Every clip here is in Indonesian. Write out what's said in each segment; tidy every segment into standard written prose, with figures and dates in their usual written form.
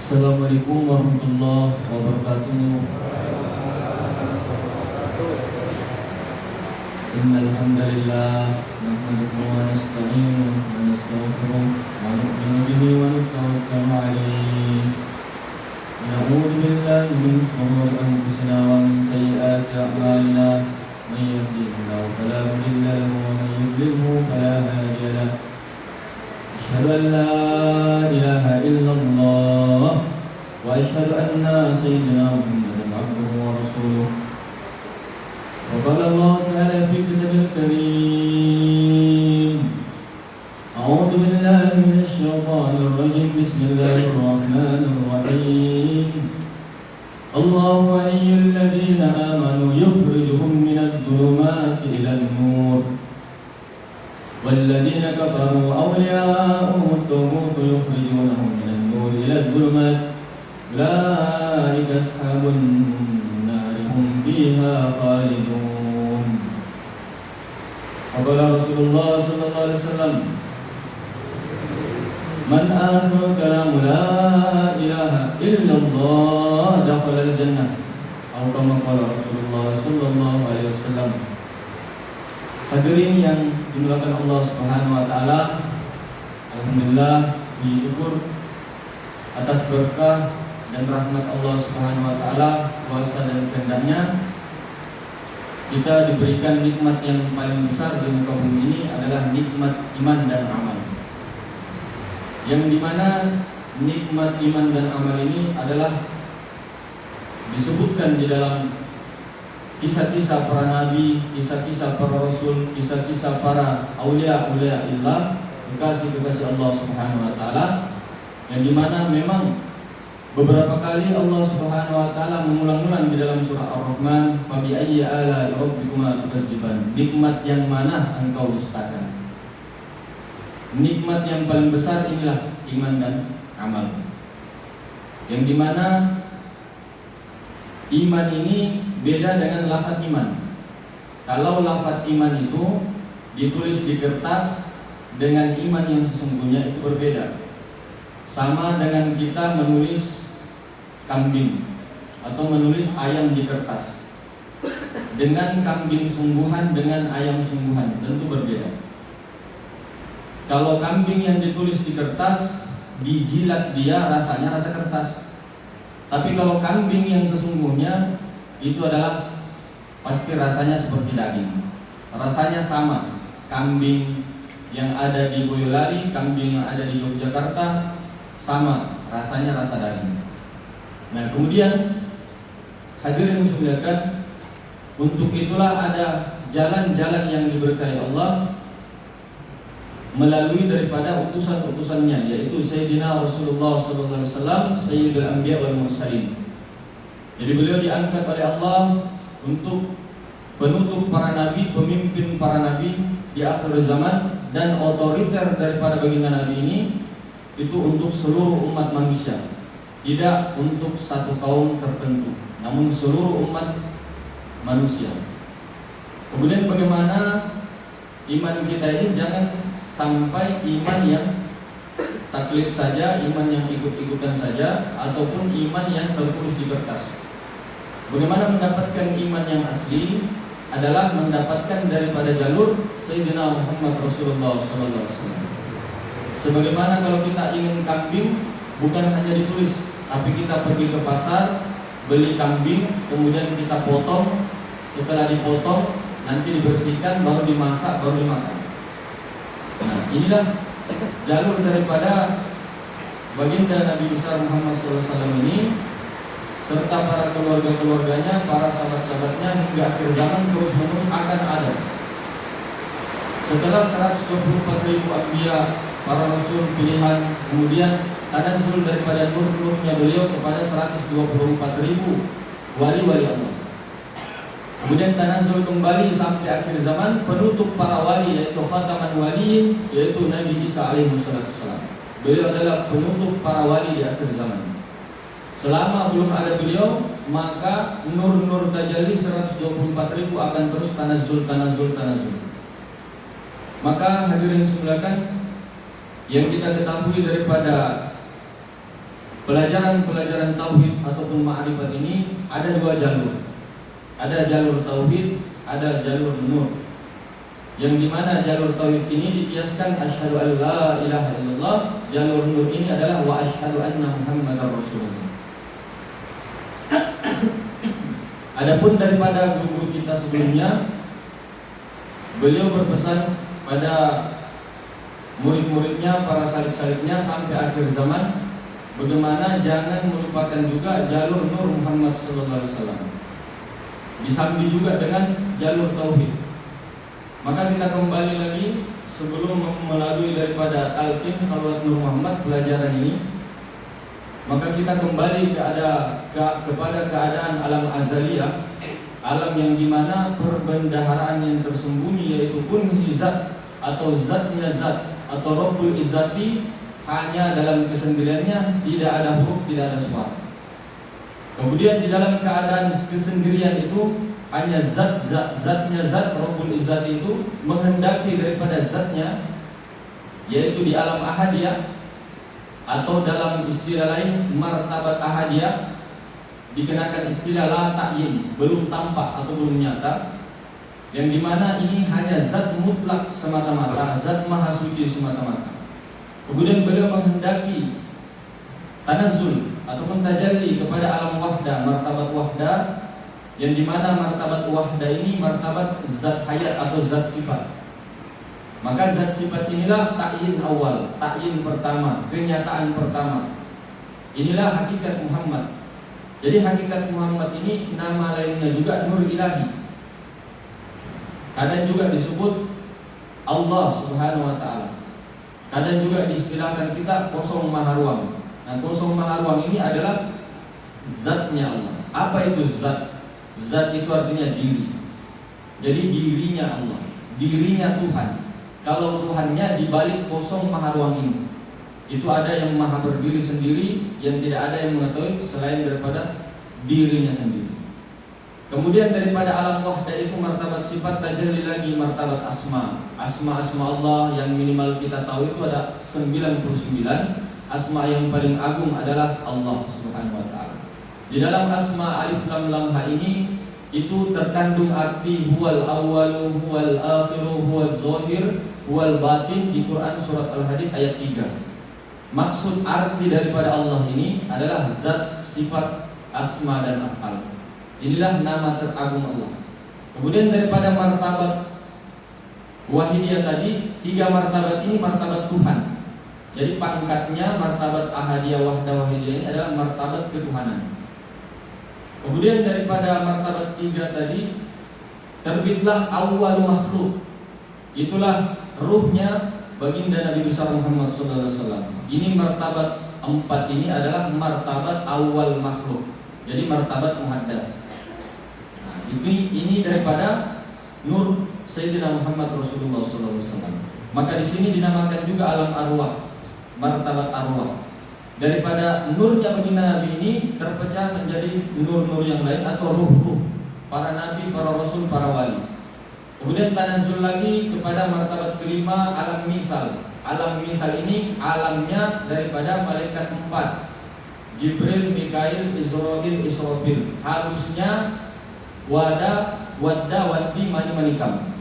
Assalamualaikum warahmatullahi wabarakatuh. Innal hamdalillah nahmaduhu wa nasta'inuhu wa nastaghfiruh wa nu'minu bihi wa natawakkalu 'alaihi. Na'udzu billahi min shururi anfusina wa min sayyiati a'malina. May yahdihillahu fala mudilla lahu wa may yudlilhu fala hadiya lahu. Asyhadu an la ilaha illallah wa asyhadu anna sayyidina Muhammadan abduhu wa rasuluh. Wa qala Allah ta'ala fi kitabil karim. A'udzu billahi minasy syaithanir rajim. Bismillahirrahmanirrahim. Allahu waliyyul ladzina amanu yukhrijuhum minadh dhulumati ilan nur. والذين كفروا أولياءهم الطاغوت يخرجونهم من النور إلى الظلمات أولئك أصحاب النار هم فيها خالدون. وقال رسول الله صلى الله عليه وسلم من آخر كلام لا إله إلا الله دخل الجنة أو كما قال رسول الله صلى الله عليه وسلم. Hadirin yang dimuliakan Allah Subhanahu wa taala, alhamdulillah, puji syukur atas berkah dan rahmat Allah Subhanahu wa taala, kuasa dan kehendaknya kita diberikan nikmat yang paling besar di muka bumi ini adalah nikmat iman dan amal. Yang dimana nikmat iman dan amal ini adalah disebutkan di dalam kisah-kisah para nabi, kisah-kisah para rasul, kisah-kisah para aulia-aulia illah, kekasih-kekasih Allah Subhanahu wa taala, yang dimana memang beberapa kali Allah Subhanahu wa taala mengulang-ulang di dalam surah Ar-Rahman, "Fa bi ayyi ala'i rabbikuma tukadziban?" Nikmat yang mana engkau dustakan? Nikmat yang paling besar inilah iman dan amal. Yang dimana iman ini beda dengan lafaz iman. Kalau lafaz iman itu ditulis di kertas, dengan iman yang sesungguhnya itu berbeda. Sama dengan kita menulis kambing atau menulis ayam di kertas. Dengan kambing sungguhan dengan ayam sungguhan tentu berbeda. Kalau kambing yang ditulis di kertas, dijilat dia rasanya rasa kertas. Tapi kalau kambing yang sesungguhnya itu adalah pasti rasanya seperti daging. Rasanya sama. Kambing yang ada di Boyolali, kambing yang ada di Yogyakarta sama, rasanya rasa daging. Nah, kemudian hadirin muliakan, untuk itulah ada jalan-jalan yang diberkahi Allah melalui daripada utusan-utusannya, yaitu Sayyidina Rasulullah sallallahu alaihi wasallam, Sayyidul Anbiya wal Mursalin. Jadi beliau diangkat oleh Allah untuk penutup para nabi, pemimpin para nabi di akhir zaman, dan otoriter daripada baginda nabi ini itu untuk seluruh umat manusia, tidak untuk satu kaum tertentu, namun seluruh umat manusia. Kemudian bagaimana iman kita ini jangan sampai iman yang taklid saja, iman yang ikut-ikutan saja, ataupun iman yang tertulis di kertas. Bagaimana mendapatkan iman yang asli adalah mendapatkan daripada jalur Sayyidina Muhammad Rasulullah SAW. Sebagaimana kalau kita ingin kambing, bukan hanya ditulis, tapi kita pergi ke pasar, beli kambing, kemudian kita potong. Setelah dipotong, nanti dibersihkan, baru dimasak, baru dimakan. Nah, inilah jalur daripada baginda Nabi besar Muhammad SAW ini, serta para keluarga-keluarganya, para sahabat-sahabatnya hingga akhir zaman terus menerus akan ada. Setelah 124.000 anbiya, para rasul pilihan, kemudian tanazul daripada nur-nurnya beliau kepada 124.000 wali-wali Allah. Kemudian tanazul kembali sampai akhir zaman, penutup para wali, yaitu khataman waliyin, yaitu Nabi Isa alaihi wassalam. Beliau adalah penutup para wali di akhir zaman. Selama belum ada beliau, maka nur-nur tajalli 124.000 akan terus tanazul. Maka hadirin sekalian, yang kita ketahui daripada pelajaran tauhid ataupun ma'rifat ini ada dua jalur. Ada jalur tauhid, ada jalur nur. Yang dimana jalur tauhid ini dikiaskan asyhadu an la ilaha illallah, jalur nur ini adalah wa asyhadu anna muhammadar rasulullah. Adapun daripada guru kita sebelumnya, beliau berpesan pada murid-muridnya, para salib-salibnya sampai akhir zaman, bagaimana jangan melupakan juga jalur nur Muhammad sallallahu alaihi wasallam. Disambi juga dengan jalur tauhid. Maka kita kembali lagi sebelum melalui daripada talqin salawat Nur Muhammad pelajaran ini, maka kita kembali kepada keadaan alam azaliyah, alam yang dimana perbendaharaan yang tersembunyi yaitu kun zat atau zatnya zat atau Rabbul Izzati hanya dalam kesendiriannya, tidak ada huruf, tidak ada suara. Kemudian di dalam keadaan kesendirian itu hanya zatnya zat Rabbul Izzati itu menghendaki daripada zatnya, yaitu di alam ahadiyah atau dalam istilah lain martabat ahadiyah, dikenakan istilah la ta'yin, belum tampak atau belum nyata, yang dimana ini hanya zat mutlak semata-mata, zat maha suci semata-mata. Kemudian beliau menghendaki tanazzul ataupun tajalli kepada alam wahda, martabat wahda, yang dimana martabat wahda ini martabat zat hayat atau zat sifat. Maka zat sifat inilah ta'yin awal, ta'yin pertama, kenyataan pertama. Inilah hakikat Muhammad. Jadi hakikat Muhammad ini nama lainnya juga Nur Ilahi. Kadang juga disebut Allah Subhanahu wa taala. Kadang juga diistilahkan kita kosong maharuang. Nah, kosong maharuang ini adalah zatnya Allah. Apa itu zat? Zat itu artinya diri. Jadi dirinya Allah, dirinya Tuhan. Kalau Tuhannya dibalik kosong maharuang ini, itu ada yang maha berdiri sendiri, yang tidak ada yang mengetahui selain daripada dirinya sendiri. Kemudian daripada alam wahda itu martabat sifat tajalli lagi martabat asma. Asma-asma Allah yang minimal kita tahu itu ada 99. Asma yang paling agung adalah Allah Subhanahu wa taala. Di dalam asma alif lam lam ha ini itu terkandung arti huwal awwalu, huwal akhiru, huwaz zahir, huwal batin di Quran surat Al-Hadid ayat 3. Maksud arti daripada Allah ini adalah zat, sifat, asma dan af'al. Inilah nama teragung Allah. Kemudian daripada martabat wahidiyah tadi, 3 martabat ini martabat Tuhan. Jadi pangkatnya martabat ahadiyah wahdah wahidiyah ini adalah martabat ketuhanan. Kemudian daripada martabat 3 tadi, terbitlah awal makhluk. Itulah ruhnya baginda Nabi besar Muhammad SAW. Ini martabat 4 ini adalah martabat awal makhluk. Jadi martabat muhaddas. Nah, ini daripada nur Sayyidina Muhammad Rasulullah SAW. Maka di sini dinamakan juga alam arwah, martabat arwah. Daripada nurnya baginda Nabi ini terpecah menjadi nur-nur yang lain atau ruh-ruh para nabi, para rasul, para wali. Kemudian tanazzul lagi kepada martabat kelima alam misal. Alam misal ini alamnya daripada malaikat 4. Jibril, Mikail, Israfil, Israfil. Halusnya wada, wadda, waddi, manikam.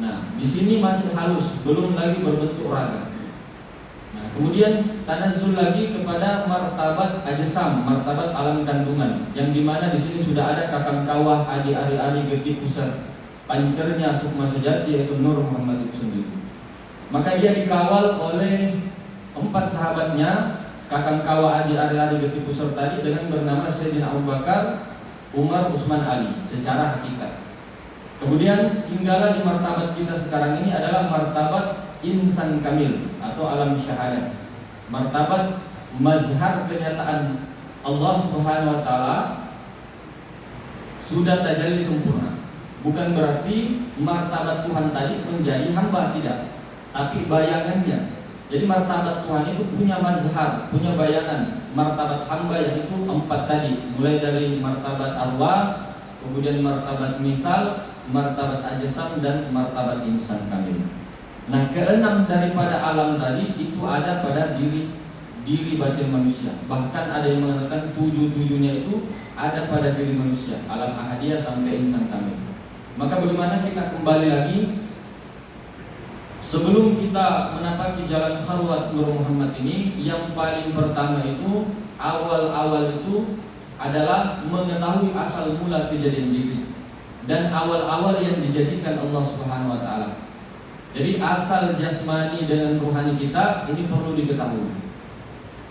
Nah, di sini masih halus, belum lagi berbentuk raga. Nah, kemudian tanazzul lagi kepada martabat ajsam, martabat alam kandungan, yang dimana di sini sudah ada kakang kawah, adi ari geti pusat, pancernya sukma sejati yaitu Nur Muhammad itu sendiri. Maka dia dikawal oleh 4 sahabatnya, kakang kawah, adi ari geti pusat tadi dengan bernama Sayyidina Abu Bakar, Umar, Utsman, Ali secara hakikat. Kemudian singgahlah di martabat kita sekarang ini adalah martabat insan kamil atau alam syahadat. Martabat mazhar kenyataan Allah Subhanahu wa taala sudah tajalli sempurna. Bukan berarti martabat Tuhan tadi menjadi hamba, tidak. Tapi bayangannya. Jadi martabat Tuhan itu punya mazhar, punya bayangan. Martabat hamba yang itu 4 tadi, mulai dari martabat arwah, kemudian martabat misal, martabat ajsam dan martabat insan kamil. Nah, keenam daripada alam tadi itu ada pada diri diri batin manusia. Bahkan ada yang mengatakan 7-7-nya itu ada pada diri manusia, alam ahadiyah sampai insan kamil. Maka bagaimana kita kembali lagi, sebelum kita menapaki jalan khalwat Nur Muhammad ini, yang paling pertama itu, awal-awal itu adalah mengetahui asal mula kejadian diri dan awal-awal yang dijadikan Allah Subhanahu wa taala. Jadi asal jasmani dengan ruhani kita ini perlu diketahui.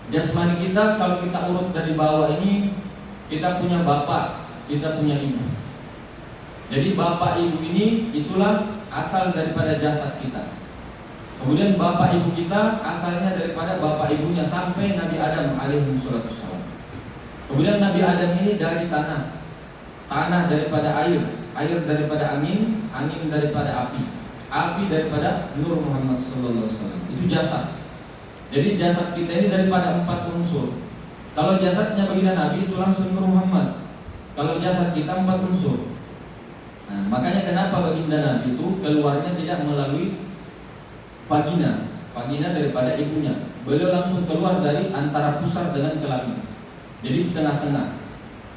Jasmani kita kalau kita urut dari bawah ini, kita punya bapak, kita punya ibu. Jadi bapak ibu ini itulah asal daripada jasad kita. Kemudian bapak ibu kita asalnya daripada bapak ibunya sampai Nabi Adam alaihi wassalam. Kemudian Nabi Adam ini dari tanah, tanah daripada air, air daripada angin, angin daripada api, api daripada Nur Muhammad sallallahu alaihi wasallam. Itu jasad. Jadi jasad kita ini daripada 4 unsur. Kalau jasadnya baginda Nabi itu langsung Nur Muhammad. Kalau jasad kita 4 unsur. Nah, makanya kenapa baginda Nabi itu keluarnya tidak melalui vagina, vagina daripada ibunya. Beliau langsung keluar dari antara pusar dengan kelamin. Jadi di tengah-tengah.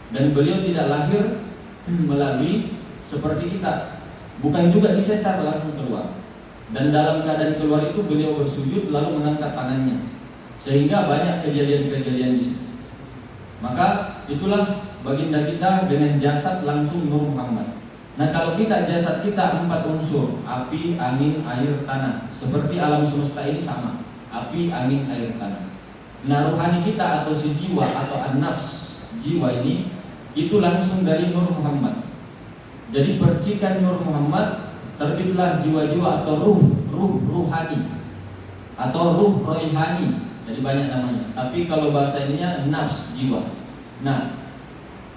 Dan beliau tidak lahir melalui seperti kita, bukan juga disesar langsung keluar. Dan dalam keadaan keluar itu beliau bersujud lalu mengangkat tangannya, sehingga banyak kejadian-kejadian di situ. Maka itulah baginda kita dengan jasad langsung Nur Muhammad. Nah kalau kita jasad kita 4 unsur, api, angin, air, tanah. Seperti alam semesta ini sama, api, angin, air, tanah. Nah ruhani kita atau si jiwa atau an-nafs, jiwa ini itu langsung dari Nur Muhammad. Jadi percikan Nur Muhammad terbitlah jiwa-jiwa atau ruhani atau ruh roihani. Jadi banyak namanya. Tapi kalau bahasa ininya nafs, jiwa. Nah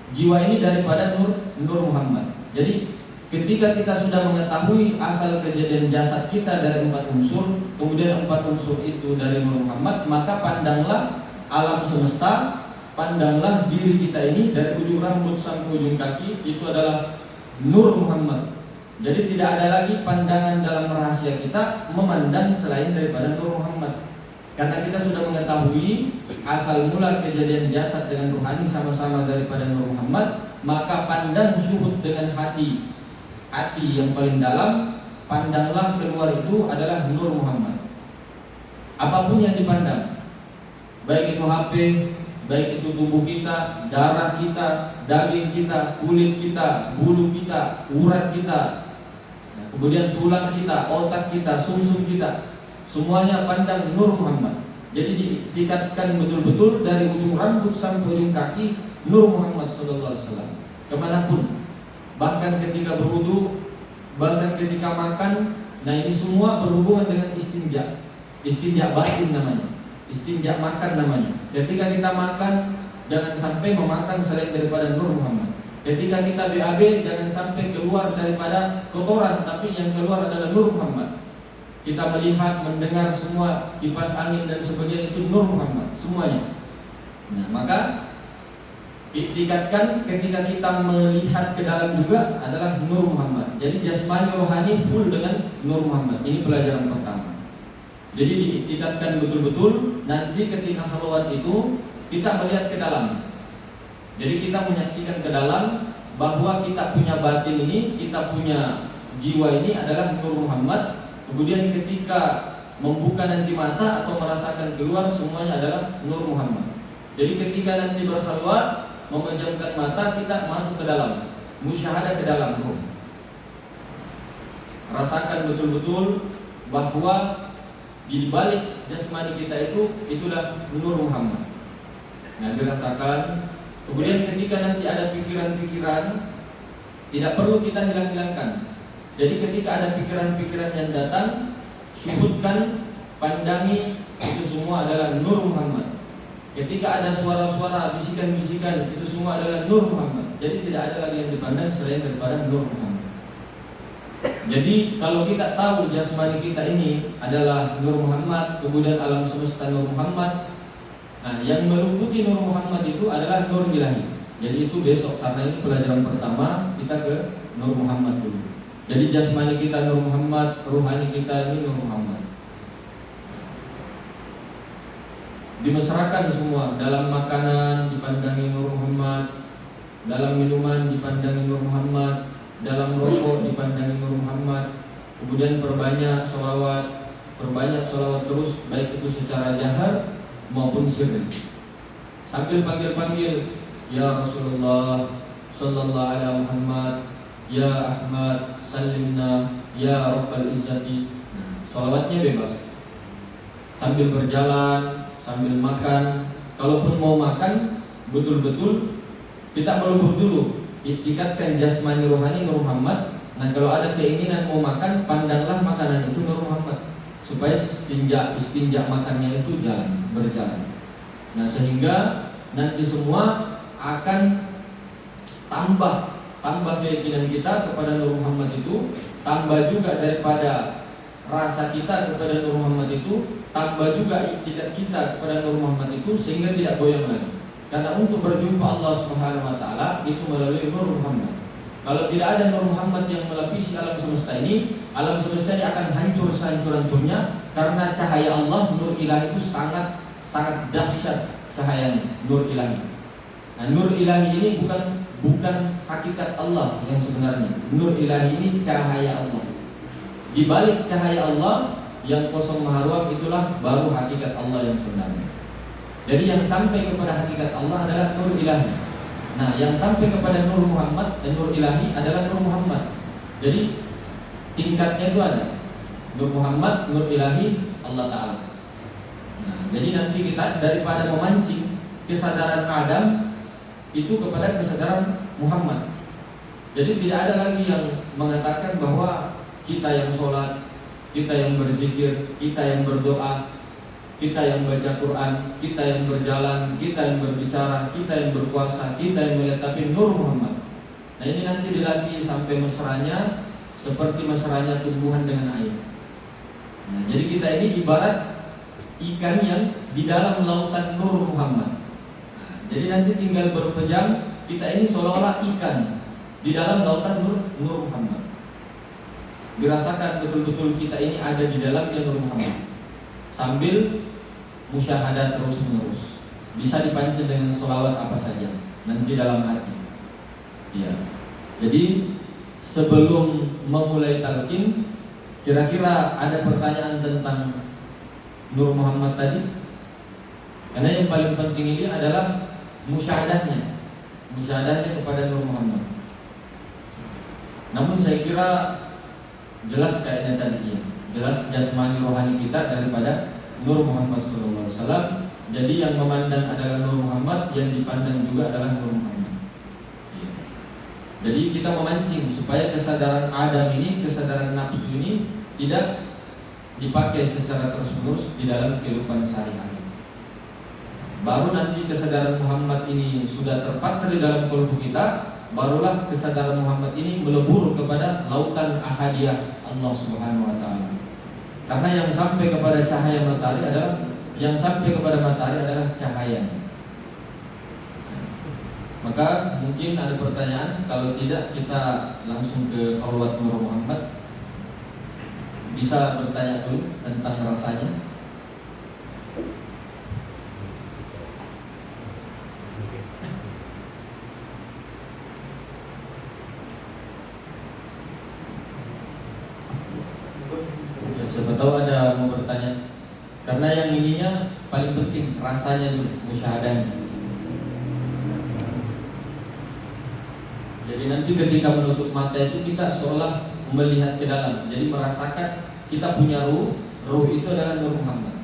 jiwa ini daripada Nur Muhammad. Jadi ketika kita sudah mengetahui asal kejadian jasad kita dari 4 unsur, kemudian 4 unsur itu dari Nur Muhammad, maka pandanglah alam semesta, pandanglah diri kita ini dari ujung rambut sampai ujung kaki itu adalah Nur Muhammad. Jadi tidak ada lagi pandangan dalam rahasia kita memandang selain daripada Nur Muhammad. Karena kita sudah mengetahui asal mula kejadian jasad dengan ruhani sama-sama daripada Nur Muhammad, maka pandang syuhud dengan hati, hati yang paling dalam, pandanglah keluar itu adalah Nur Muhammad. Apapun yang dipandang, baik itu HP, baik itu tubuh kita, darah kita, daging kita, kulit kita, bulu kita, urat kita, kemudian tulang kita, otak kita, sumsum kita, semuanya pandang Nur Muhammad. Jadi ditingkatkan betul-betul dari ujung rambut sampai ujung kaki Nur Muhammad sallallahu alaihi wasallam. Kemanapun, bahkan ketika berwudu, bahkan ketika makan, nah ini semua berhubungan dengan istinja. Istinja batin namanya, istinja makan namanya. Ketika kita makan, jangan sampai memakan selain daripada Nur Muhammad. Ketika kita BAB, jangan sampai keluar daripada kotoran, tapi yang keluar adalah Nur Muhammad. Kita melihat, mendengar semua kipas angin dan sebagainya itu Nur Muhammad semuanya. Nah, maka ditingkatkan ketika kita melihat ke dalam juga adalah Nur Muhammad. Jadi jasmani rohani full dengan Nur Muhammad. Ini pelajaran pertama. Jadi ditingkatkan betul-betul. Nanti ketika khalwat itu kita melihat ke dalam. Jadi kita menyaksikan ke dalam bahwa kita punya batin ini, kita punya jiwa ini adalah Nur Muhammad. Kemudian ketika membuka nanti mata atau merasakan keluar, semuanya adalah Nur Muhammad. Jadi ketika nanti berkhalwat, memejamkan mata, kita masuk ke dalam, musyahadah ke dalam ruh. Rasakan betul-betul bahwa di balik jasmani kita itu itulah Nur Muhammad. Nah, dirasakan. Kemudian ketika nanti ada pikiran-pikiran, tidak perlu kita hilang-hilangkan. Jadi ketika ada pikiran-pikiran yang datang, syuhudkan, pandangi, itu semua adalah Nur Muhammad. Ketika ada suara-suara, bisikan-bisikan, itu semua adalah Nur Muhammad. Jadi tidak ada lagi yang dipandang selain daripada Nur Muhammad. Jadi kalau kita tahu jasmani kita ini adalah Nur Muhammad, kemudian alam semesta Nur Muhammad, nah yang meliputi Nur Muhammad itu adalah Nur Ilahi. Jadi itu besok, karena ini pelajaran pertama, kita ke Nur Muhammad dulu. Jadi jasmani kita Nur Muhammad, ruhani kita ini Nur Muhammad. dimesrakan semua. Dalam makanan dipandangi Nur Muhammad, dalam minuman dipandangi Nur Muhammad, dalam rokok dipandangi Nur Muhammad. Kemudian perbanyak sholawat terus, baik itu secara jahar maupun sirri. Sambil panggil-panggil, ya Rasulullah sallallahu alaihi Muhammad, ya Ahmad salimna, ya Rabbal Izzati. Sholawatnya bebas. Sambil berjalan, sambil makan. Kalaupun mau makan, betul-betul kita melebur dulu, itikadkan jasmani rohani Nur Muhammad. Nah, kalau ada keinginan mau makan, pandanglah makanan itu Nur Muhammad, supaya istinja makannya itu berjalan. Nah, sehingga nanti semua akan tambah keyakinan kita kepada Nur Muhammad itu, tambah juga daripada rasa kita kepada Nur Muhammad itu, tambah juga iktidat kita kepada Nur Muhammad itu, sehingga tidak goyang lagi. Karena untuk berjumpa Allah Subhanahu wa taala itu melalui Nur Muhammad. Kalau tidak ada Nur Muhammad yang melapisi alam semesta ini akan hancur sehancur-hancurnya, karena cahaya Allah, Nur Ilahi itu sangat dahsyat cahayanya, Nur Ilahi. Nah, Nur Ilahi ini bukan hakikat Allah yang sebenarnya. Nur Ilahi ini cahaya Allah. Di balik cahaya Allah yang kosong mahruam itulah baru hakikat Allah yang sebenarnya. Jadi yang sampai kepada hakikat Allah adalah Nur Ilahi. Nah, yang sampai kepada Nur Muhammad dan Nur Ilahi adalah Nur Muhammad. Jadi tingkatnya itu ada Nur Muhammad, Nur Ilahi, Allah Ta'ala. Nah, jadi nanti kita daripada memancing kesadaran Adam itu kepada kesadaran Muhammad. Jadi tidak ada lagi yang mengatakan bahwa kita yang sholat, kita yang berzikir, kita yang berdoa, kita yang baca Quran, kita yang berjalan, kita yang berbicara, kita yang berpuasa, kita yang melihat, tapi Nur Muhammad. Nah, ini nanti dilatih sampai mesranya seperti mesranya tumbuhan dengan air. Nah, jadi kita ini ibarat ikan yang di dalam lautan Nur Muhammad. Nah, jadi nanti tinggal berpejam, kita ini seolah-olah ikan di dalam lautan Nur Muhammad. Dirasakan betul-betul kita ini ada di dalamnya Nur Muhammad. Sambil musyahadah terus-menerus, bisa dipancing dengan sholawat apa saja nanti dalam hati. Ya. Jadi sebelum memulai talqin, kira-kira ada pertanyaan tentang Nur Muhammad tadi? Karena yang paling penting ini adalah musyahadahnya kepada Nur Muhammad. Namun saya kira jelas kayaknya tadi ya, jelas jasmani rohani kita daripada Nur Muhammad SAW. Jadi yang memandang adalah Nur Muhammad, yang dipandang juga adalah Nur Muhammad. Ya. Jadi kita memancing supaya kesadaran Adam ini, kesadaran nafsu ini tidak dipakai secara terus-menerus di dalam kehidupan sehari-hari. Baru nanti kesadaran Muhammad ini sudah terpatri di dalam kalbu kita, barulah kesadaran Muhammad ini melebur kepada lautan ahadiyah Allah Subhanahu wa taala. Karena yang sampai kepada cahaya matahari adalah cahaya. Maka mungkin ada pertanyaan, kalau tidak kita langsung ke khalwat Nur Muhammad. Bisa bertanya dulu tentang rasanya. Siapa tahu ada mau bertanya. Karena yang ininya paling penting rasanya dulu, musyahadahnya. Jadi nanti ketika menutup mata itu kita seolah melihat ke dalam. Jadi merasakan kita punya ruh itu adalah Nur Muhammad.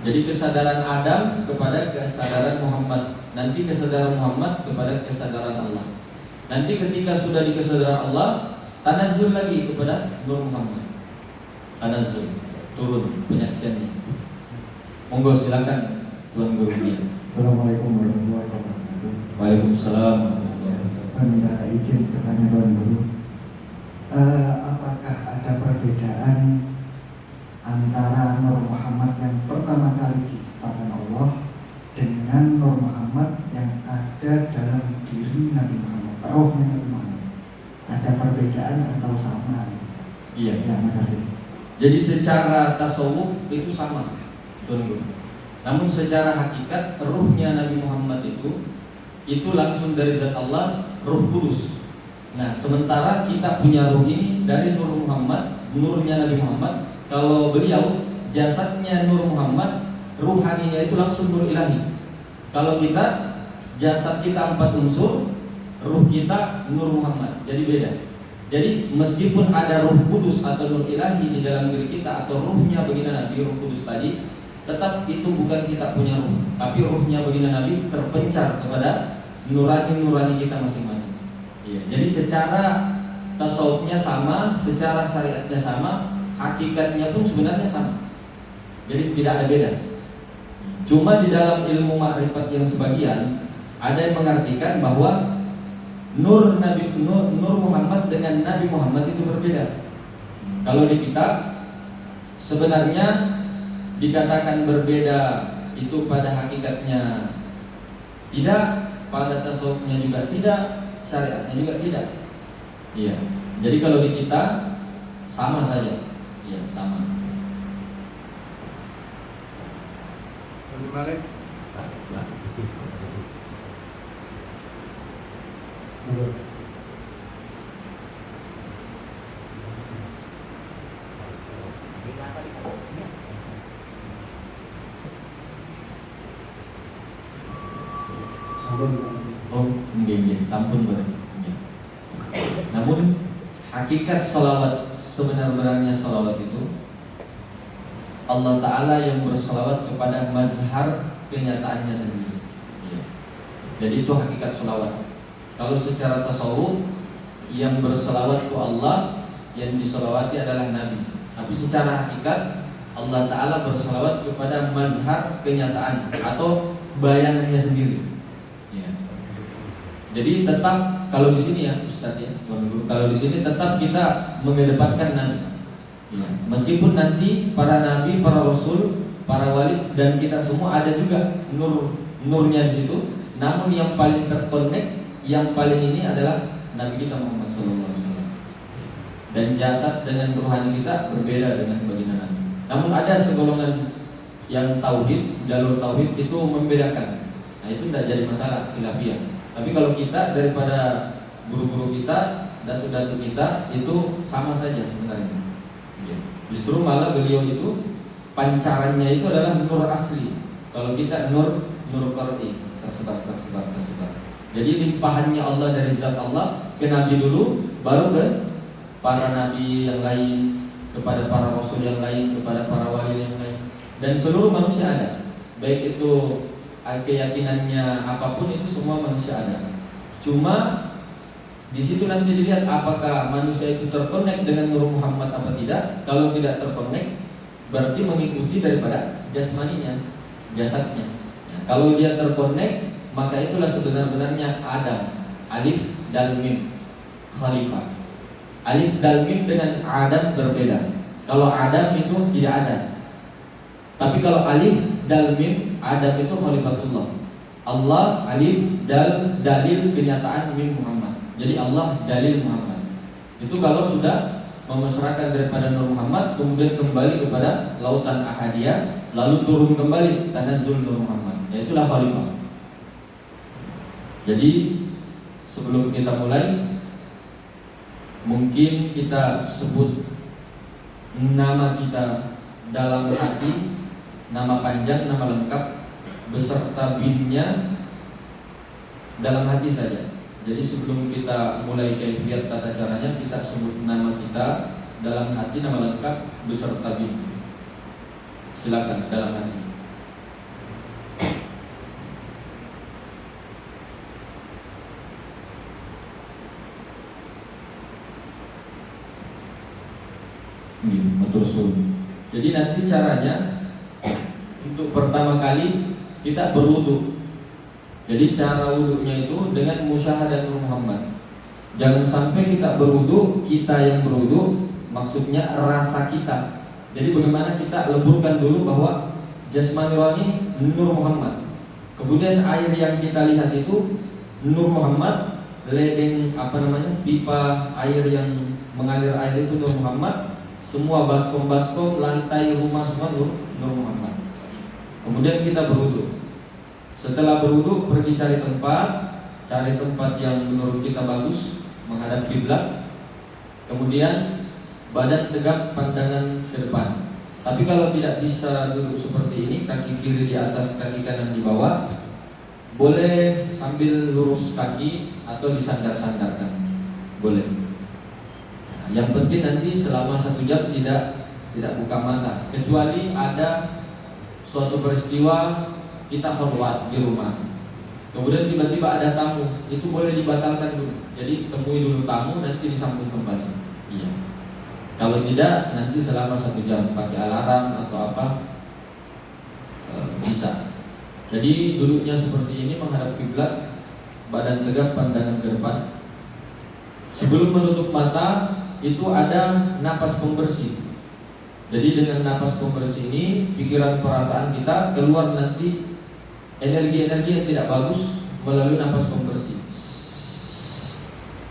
Jadi kesadaran Adam kepada kesadaran Muhammad, nanti kesadaran Muhammad kepada kesadaran Allah. Nanti ketika sudah di kesadaran Allah, tanazzul lagi kepada Nur Muhammad. Tanazzul, turun penyaksiannya. Monggo silakan Tuan Guru. Assalamualaikum warahmatullahi wabarakatuh. Waalaikumsalam. Saya minta izin bertanya Tuan Guru. Apakah ada perbedaan antara Nur Muhammad yang pertama kali diciptakan Allah dengan Nur Muhammad yang ada dalam diri Nabi Muhammad, rohnya Nabi Muhammad? Ada perbedaan atau sama? Iya. Ya, makasih. Jadi secara tasawuf itu sama, Tuan Guru. Namun secara hakikat ruhnya Nabi Muhammad itu langsung dari zat Allah, Ruh Kudus. Nah, sementara kita punya ruh ini dari Nur Muhammad, nurnya Nabi Muhammad. Kalau beliau jasadnya Nur Muhammad, ruhaninya itu langsung Nur Ilahi. Kalau kita jasad kita 4 unsur, ruh kita Nur Muhammad. Jadi beda. Jadi meskipun ada Ruh Kudus atau Nur Ilahi di dalam diri kita atau ruhnya baginda Nabi, Ruh Kudus tadi, tetap itu bukan kita punya ruh, tapi ruhnya baginda Nabi terpencar kepada nurani kita masing-masing. Ya, jadi secara tasawufnya sama, secara syariatnya sama, hakikatnya pun sebenarnya sama. Jadi tidak ada beda. Cuma di dalam ilmu makrifat yang sebagian ada yang mengartikan bahwa Nur Muhammad dengan Nabi Muhammad itu berbeda. Kalau di kitab sebenarnya dikatakan berbeda itu pada hakikatnya tidak, pada tasawufnya juga tidak, syariatnya juga tidak. Iya. Jadi kalau di kita sama saja. Iya, sama. Balik. Oh, enggak, sampun berarti. Namun hakikat salawat, sebenarnya salawat itu Allah Ta'ala yang bersalawat kepada mazhar kenyataannya sendiri. Ya. Jadi itu hakikat salawat. Kalau secara tasawuf yang bersalawat itu Allah, yang disalawati adalah Nabi. Tapi secara hakikat Allah Ta'ala bersalawat kepada mazhar kenyataan atau bayangannya sendiri. Ya. Jadi tetap kalau di sini ya Ustaz ya, Tuan Guru, kalau di sini tetap kita mengedepankan Nabi. Ya. Meskipun nanti para nabi, para rasul, para wali dan kita semua ada juga nurnya di situ. Namun yang paling terkonek, yang paling ini adalah Nabi kita Muhammad SAW. Dan jasad dengan rohani kita berbeda dengan baginda Nabi. Namun ada segolongan yang tauhid, jalur tauhid itu membedakan. Nah itu tidak jadi masalah khilafiyah. Tapi kalau kita daripada guru-guru kita, datu-datu kita itu sama saja sebenarnya. Justru malah beliau itu pancarannya itu adalah nur asli. Kalau kita nur qur'i, tersebar. Jadi limpahannya Allah dari zat Allah ke Nabi dulu, baru ke para nabi yang lain, kepada para rasul yang lain, kepada para wali yang lain. Dan seluruh manusia ada. Baik itu keyakinannya apapun itu semua manusia ada. Cuma di situ nanti dilihat apakah manusia itu terkonek dengan Nur Muhammad apa tidak. Kalau tidak terkonek, berarti mengikuti daripada jasmaninya, jasadnya. Nah, kalau dia terkonek, maka itulah sebenar-benarnya Adam. Alif dal mim, khalifah. Alif dal mim dengan Adam berbeda. Kalau Adam itu tidak ada. Tapi kalau alif dal mim, Adam itu khalifatullah. Allah alif dal dalil kenyataan mim Muhammad. Jadi Allah dalil Muhammad. Itu kalau sudah memasrahkan daripada Nur Muhammad, kemudian kembali kepada lautan ahadiyah, lalu turun kembali tanazzul Nur Muhammad. Yaitulah khalifah. Jadi sebelum kita mulai, mungkin kita sebut nama kita dalam hati, nama panjang, nama lengkap beserta binnya dalam hati saja. Jadi sebelum kita mulai kaifiyat tata caranya, kita sebut nama kita dalam hati, nama lengkap beserta bin. Silakan dalam hati. Betul. Jadi nanti caranya untuk pertama kali kita berwudu. Jadi cara wudhunya itu dengan musyahadah Nur Muhammad. Jangan sampai kita berwudhu, kita yang berwudhu, maksudnya rasa kita. Jadi bagaimana kita leburkan dulu bahwa jasmani rohani Nur Muhammad. Kemudian air yang kita lihat itu Nur Muhammad, ledeng pipa air yang mengalir air itu Nur Muhammad. Semua baskom, lantai rumah semua Nur Muhammad. Kemudian kita berwudu. Setelah berwudu, pergi cari tempat yang menurut kita bagus, menghadap kiblat. Kemudian badan tegak, pandangan ke depan. Tapi kalau tidak bisa duduk seperti ini, kaki kiri di atas, kaki kanan di bawah, boleh sambil lurus kaki atau disandar-sandarkan, boleh. Nah, yang penting nanti selama 1 jam tidak buka mata, kecuali ada suatu peristiwa kita khulwat di rumah, kemudian tiba-tiba ada tamu, itu boleh dibatalkan dulu. Jadi temui dulu tamu, nanti disambung kembali. Iya. Kalau tidak, nanti selama 1 jam pakai alarm atau apa bisa. Jadi duduknya seperti ini, menghadap kiblat, badan tegak, pandangan ke depan. Sebelum menutup mata itu ada napas pembersih. Jadi dengan napas pembersih ini, pikiran perasaan kita keluar nanti energi-energi yang tidak bagus melalui napas pembersih.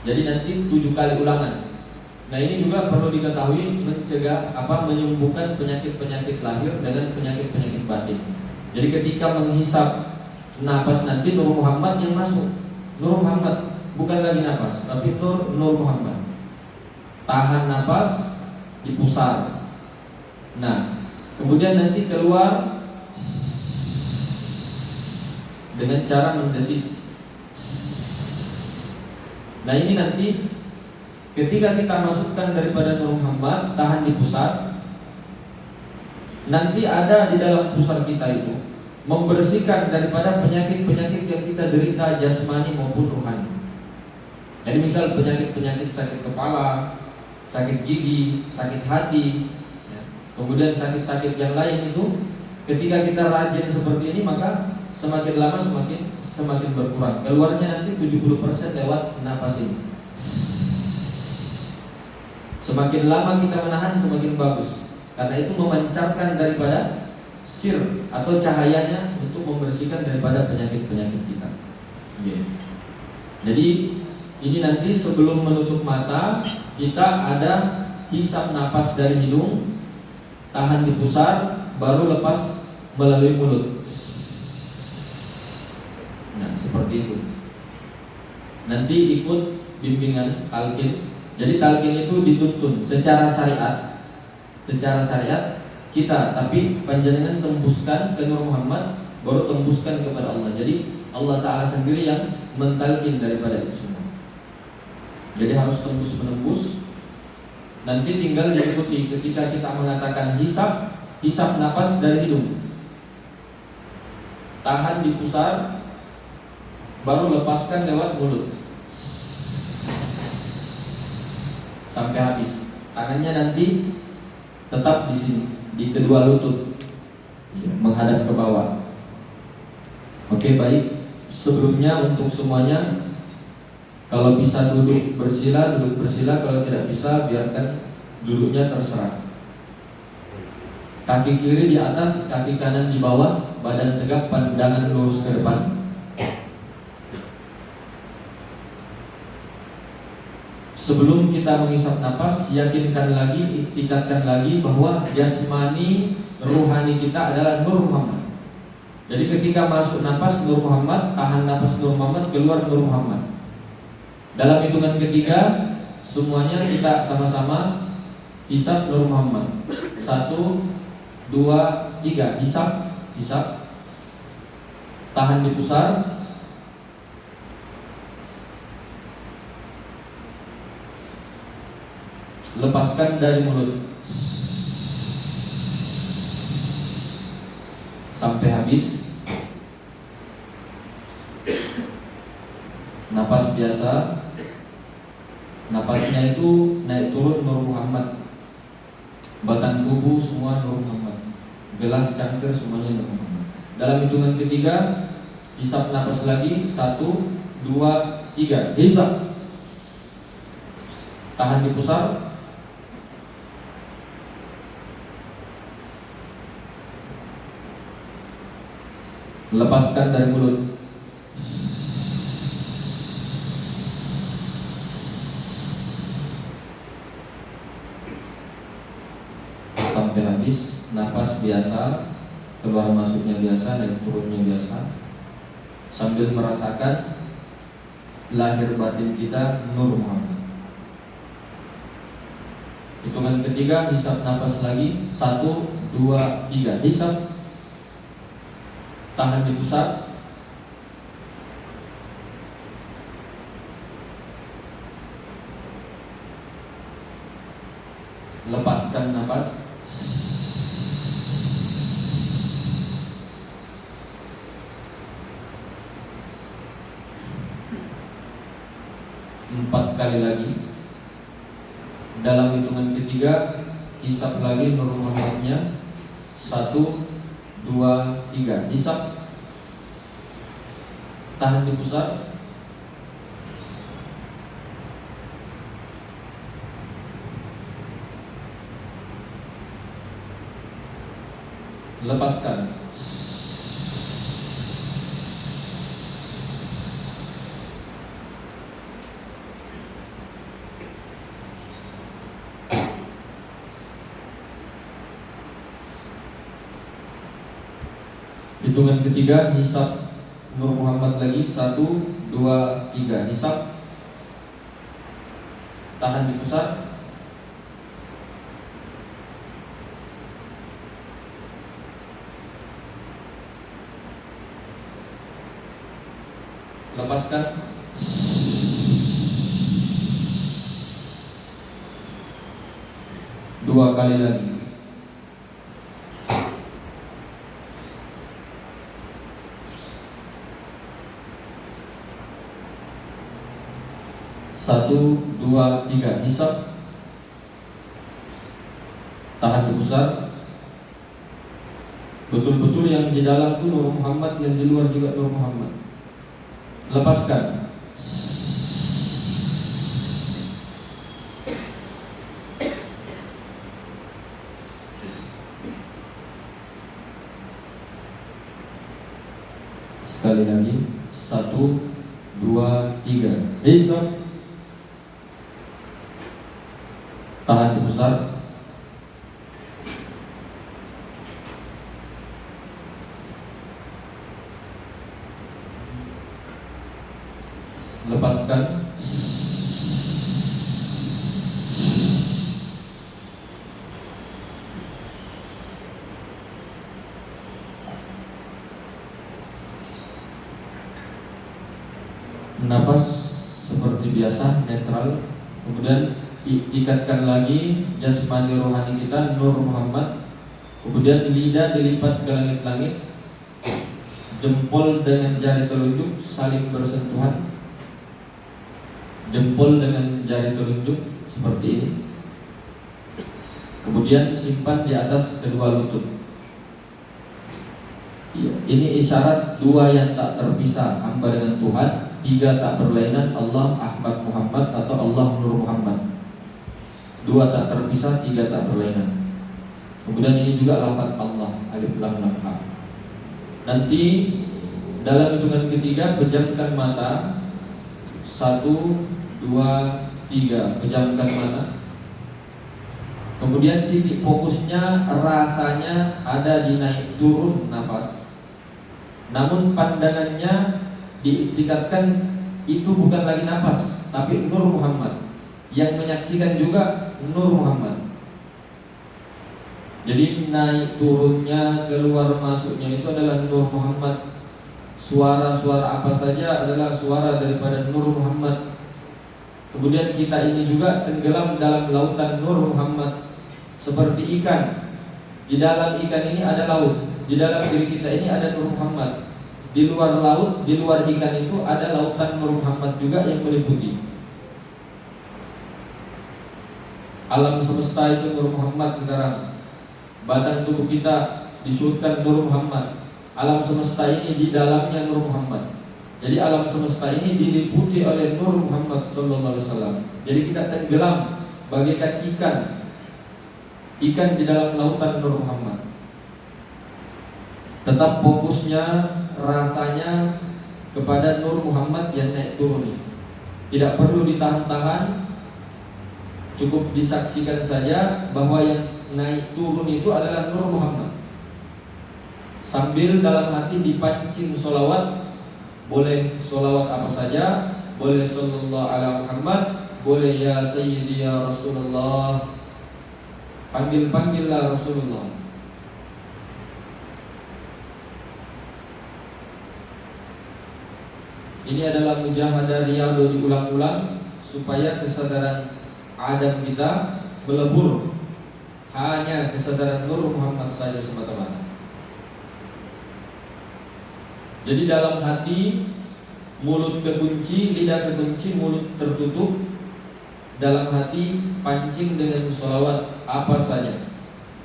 Jadi nanti 7 kali ulangan. Nah ini juga perlu diketahui, menyembuhkan penyakit-penyakit lahir dengan penyakit-penyakit batin. Jadi ketika menghisap napas nanti Nur Muhammad yang masuk. Nur Muhammad, bukan lagi napas, tapi Nur Muhammad. Tahan napas, dipusar. Nah, kemudian nanti keluar dengan cara mendesis. Nah ini nanti ketika kita masukkan daripada Nur Muhammad, tahan di pusat, nanti ada di dalam pusat kita itu membersihkan daripada penyakit-penyakit yang kita derita jasmani maupun rohani. Jadi misal penyakit-penyakit sakit kepala, sakit gigi, sakit hati, ya. Kemudian sakit-sakit yang lain itu, ketika kita rajin seperti ini, maka semakin lama semakin berkurang. Keluarnya nanti 70% lewat napas ini. Semakin lama kita menahan, semakin bagus. Karena itu memancarkan daripada sir atau cahayanya untuk membersihkan daripada penyakit-penyakit kita. Yeah. Jadi ini nanti sebelum menutup mata, kita ada hisap napas dari hidung, tahan di pusar, baru lepas melalui mulut. Nah seperti itu. Nanti ikut bimbingan talqin. Jadi talqin itu dituntun secara syariat kita, tapi panjenengan tembuskan ke Nur Muhammad, baru tembuskan kepada Allah. Jadi Allah Ta'ala sendiri yang mentalqin daripada itu semua. Jadi harus tembus-menembus. Nanti tinggal diikuti ketika kita mengatakan hisap napas dari hidung, tahan di pusar, baru lepaskan lewat mulut sampai habis. Tangannya nanti tetap di sini, di kedua lutut, ya, menghadap ke bawah. Oke, baik. Sebelumnya untuk semuanya, kalau bisa duduk bersila. Kalau tidak bisa, biarkan duduknya terserah. Kaki kiri di atas, kaki kanan di bawah, badan tegak, pandangan lurus ke depan. Sebelum kita menghisap napas, yakinkan lagi, tingkatkan lagi bahwa jasmani ruhani kita adalah Nur Muhammad. Jadi ketika masuk napas Nur Muhammad, tahan napas Nur Muhammad, keluar Nur Muhammad. Dalam hitungan ketiga, semuanya kita sama-sama hisap Nur Muhammad. 1, 2, 3, hisap, tahan di pusar, lepaskan dari mulut sampai habis. Napas biasa, napasnya itu naik turun Nur Muhammad. Batang tubuh semua Nur Muhammad, gelas cangkir semuanya Nur Muhammad. Dalam hitungan ketiga, hisap napas lagi. 1, 2, 3, hisap, tahan di pusar, lepaskan dari mulut sampai habis. Napas biasa, keluar masuknya biasa, naik turunnya biasa, sambil merasakan lahir batin kita Nur Muhammad. Hitungan ketiga, hisap napas lagi. 1, 2, 3. Hisap, tahan di pusat. Lepaskan napas. Empat kali lagi. Dalam hitungan ketiga, hisap lagi Nur Muhammadnya. 1, 2, 3. Hisap, tahan di pusat. Lepaskan. Hitungan ketiga, hisap Nur Muhammad lagi. 1, 2, 3. Hisap, tahan di pusat. Lepaskan. Dua kali lagi. Satu, dua, tiga. Hisap, tahan di pusat. Betul-betul yang di dalam itu Nur Muhammad, yang di luar juga Nur Muhammad. Lepaskan. Sekali lagi. 1, 2, 3. Hisap, tahan di pusat. Lepaskan. Napas seperti biasa, netral. Kemudian iktikatkan lagi jasmani rohani kita Nur Muhammad. Kemudian lidah dilipat ke langit-langit. Jempol dengan jari telunjuk saling bersentuhan. Jempol dengan jari telunjuk seperti ini. Kemudian simpan di atas kedua lutut. Ini isyarat 2 yang tak terpisah, hamba dengan Tuhan. 3 tak berlainan, Allah, Ahmad, Muhammad, atau Allah, Nur Muhammad. 2 tak terpisah, 3 tak berlainan. Kemudian ini juga lafaz Allah, alif lam lam ha. Nanti dalam hitungan ketiga pejamkan mata. 1, 2, 3. Pejamkan mata. Kemudian titik fokusnya rasanya ada di naik turun nafas. Namun pandangannya diiktikatkan itu bukan lagi nafas, tapi Nur Muhammad. Yang menyaksikan juga Nur Muhammad. Jadi naik turunnya, keluar masuknya itu adalah Nur Muhammad. Suara-suara apa saja adalah suara daripada Nur Muhammad. Kemudian kita ini juga tenggelam dalam lautan Nur Muhammad. Seperti ikan. Di dalam ikan ini ada laut. Di dalam diri kita ini ada Nur Muhammad. Di luar laut, di luar ikan itu ada lautan Nur Muhammad juga yang meliputi. Alam semesta itu Nur Muhammad sekarang. Badan tubuh kita disuutkan Nur Muhammad. Alam semesta ini di dalamnya Nur Muhammad. Jadi alam semesta ini diliputi oleh Nur Muhammad sallallahu alaihi wasallam. Jadi kita tenggelam bagaikan ikan. Ikan di dalam lautan Nur Muhammad. Tetap fokusnya, rasanya kepada Nur Muhammad yang naik turun. Tidak perlu ditahan-tahan. Cukup disaksikan saja bahwa yang naik turun itu adalah Nur Muhammad. Sambil dalam hati dipancing solawat, boleh solawat apa saja, boleh sallallahu ala Muhammad, boleh ya Sayyidi ya Rasulullah, panggil-panggillah Rasulullah. Ini adalah mujahadah riyadhah diulang-ulang supaya kesadaran Adam kita melebur hanya kesadaran Nur Muhammad saja semata-mata. Jadi dalam hati mulut kekunci, lidah kekunci, mulut tertutup. Dalam hati pancing dengan sholawat apa saja.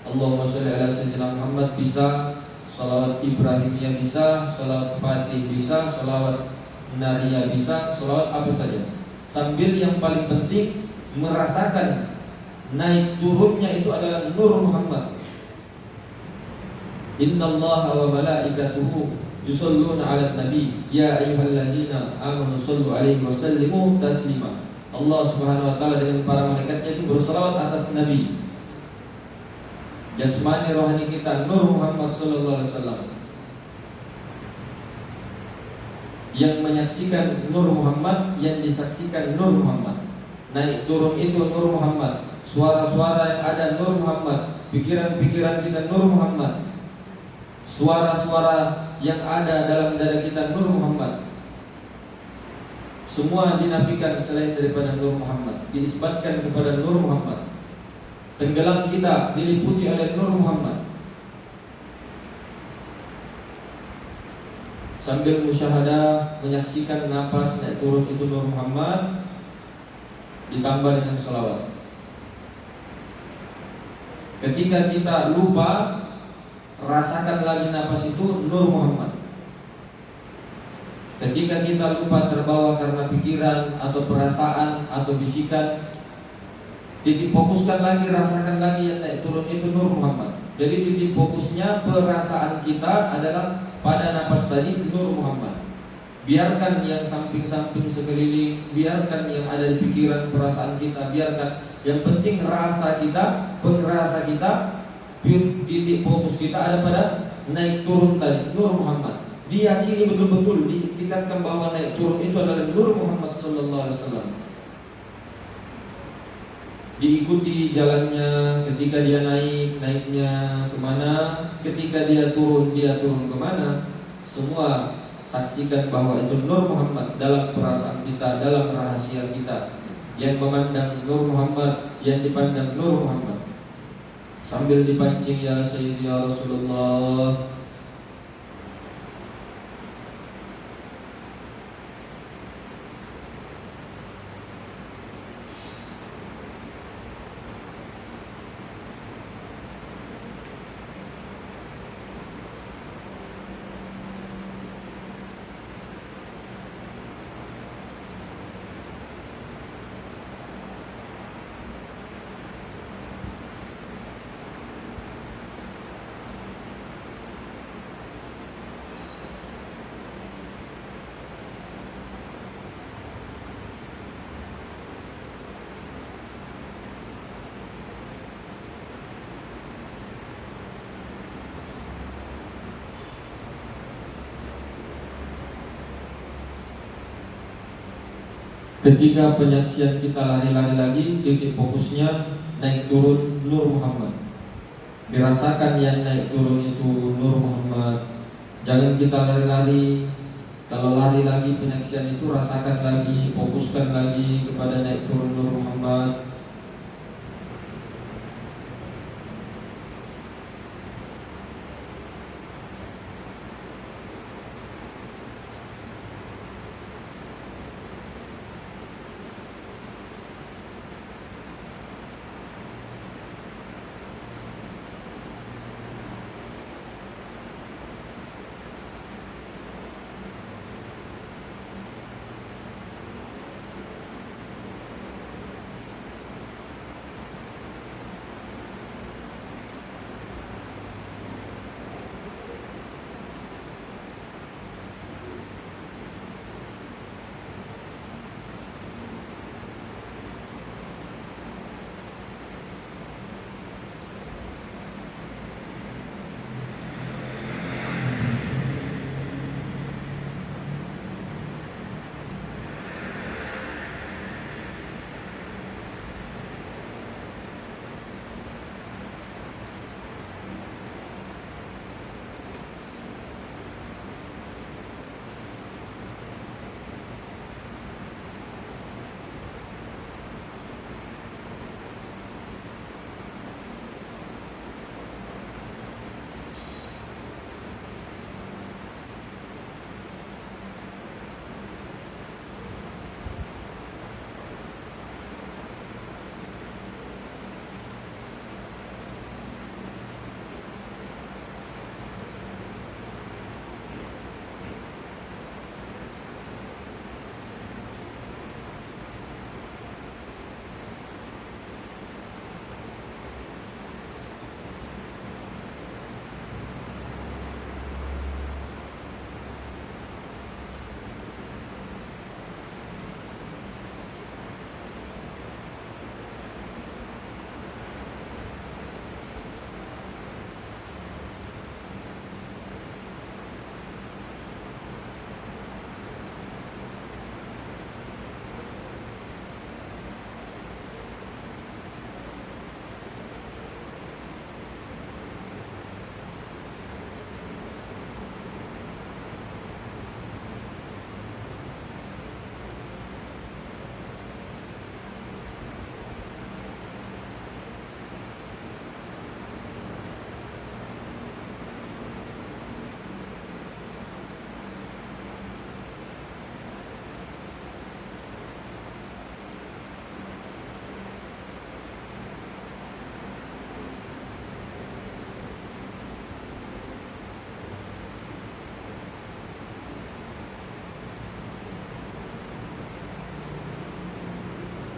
Allahumma sholli ala sayyidina Muhammad bisa, sholawat Ibrahimiyah bisa, sholawat Fatih bisa, sholawat Nariyah bisa, sholawat apa saja. Sambil yang paling penting merasakan naik turunnya itu adalah Nur Muhammad. Innallaha wa malaikatuhu yusholluna 'alan nabi ya ayyuhallazina amanu shollu 'alaihi wa sallimu taslima. Allah Subhanahu wa taala dengan para malaikatnya itu berselawat atas nabi. Jasmani rohani kita Nur Muhammad sallallahu alaihi wasallam. Yang menyaksikan Nur Muhammad, yang disaksikan Nur Muhammad. Naik turun itu Nur Muhammad. Suara-suara yang ada Nur Muhammad. Pikiran-pikiran kita Nur Muhammad. Suara-suara yang ada dalam dada kita Nur Muhammad. Semua dinafikan selain daripada Nur Muhammad, diisbatkan kepada Nur Muhammad. Tenggelam kita diliputi oleh Nur Muhammad. Sambil musyahadah menyaksikan nafas naik turun itu Nur Muhammad, ditambah dengan sholawat. Ketika kita lupa, rasakan lagi nafas itu Nur Muhammad. Ketika kita lupa terbawa karena pikiran atau perasaan atau bisikan, titik fokuskan lagi, rasakan lagi yang naik turun itu Nur Muhammad. Jadi titik fokusnya perasaan kita adalah pada nafas tadi Nur Muhammad. Biarkan yang samping-samping sekeliling, biarkan yang ada di pikiran perasaan kita, biarkan. Yang penting rasa kita, pengerasa kita, titik fokus kita ada pada naik turun tadi Nur Muhammad. Diyakini betul-betul, diiktikadkan bahwa naik turun itu adalah Nur Muhammad sallallahu alaihi wasallam. Diikuti jalannya, ketika dia naik, naiknya kemana, ketika dia turun kemana. Semua saksikan bahwa itu Nur Muhammad dalam perasaan kita, dalam rahasia kita. Yang memandang Nur Muhammad, yang dipandang Nur Muhammad. Sambil dipancing ya Sayyidi ya Rasulullah. Ketika penyaksian kita lari-lari lagi, titik fokusnya naik turun Nur Muhammad. Dirasakan yang naik turun itu Nur Muhammad. Jangan kita lari-lari. Kalau lari lagi penyaksian itu rasakan lagi, fokuskan lagi kepada naik turun Nur Muhammad.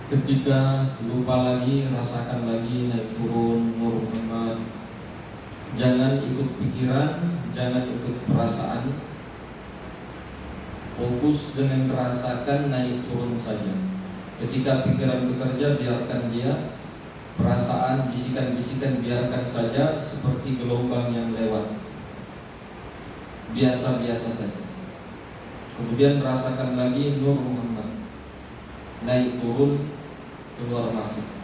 Ketika lupa lagi, rasakan lagi naik turun Nur Muhammad. Jangan ikut pikiran, jangan ikut perasaan. Fokus dengan merasakan naik turun saja. Ketika pikiran bekerja, biarkan dia. Perasaan, bisikan-bisikan biarkan saja, seperti gelombang yang lewat. Biasa-biasa saja. Kemudian merasakan lagi Nur Muhammad, naik turun, keluar masuk.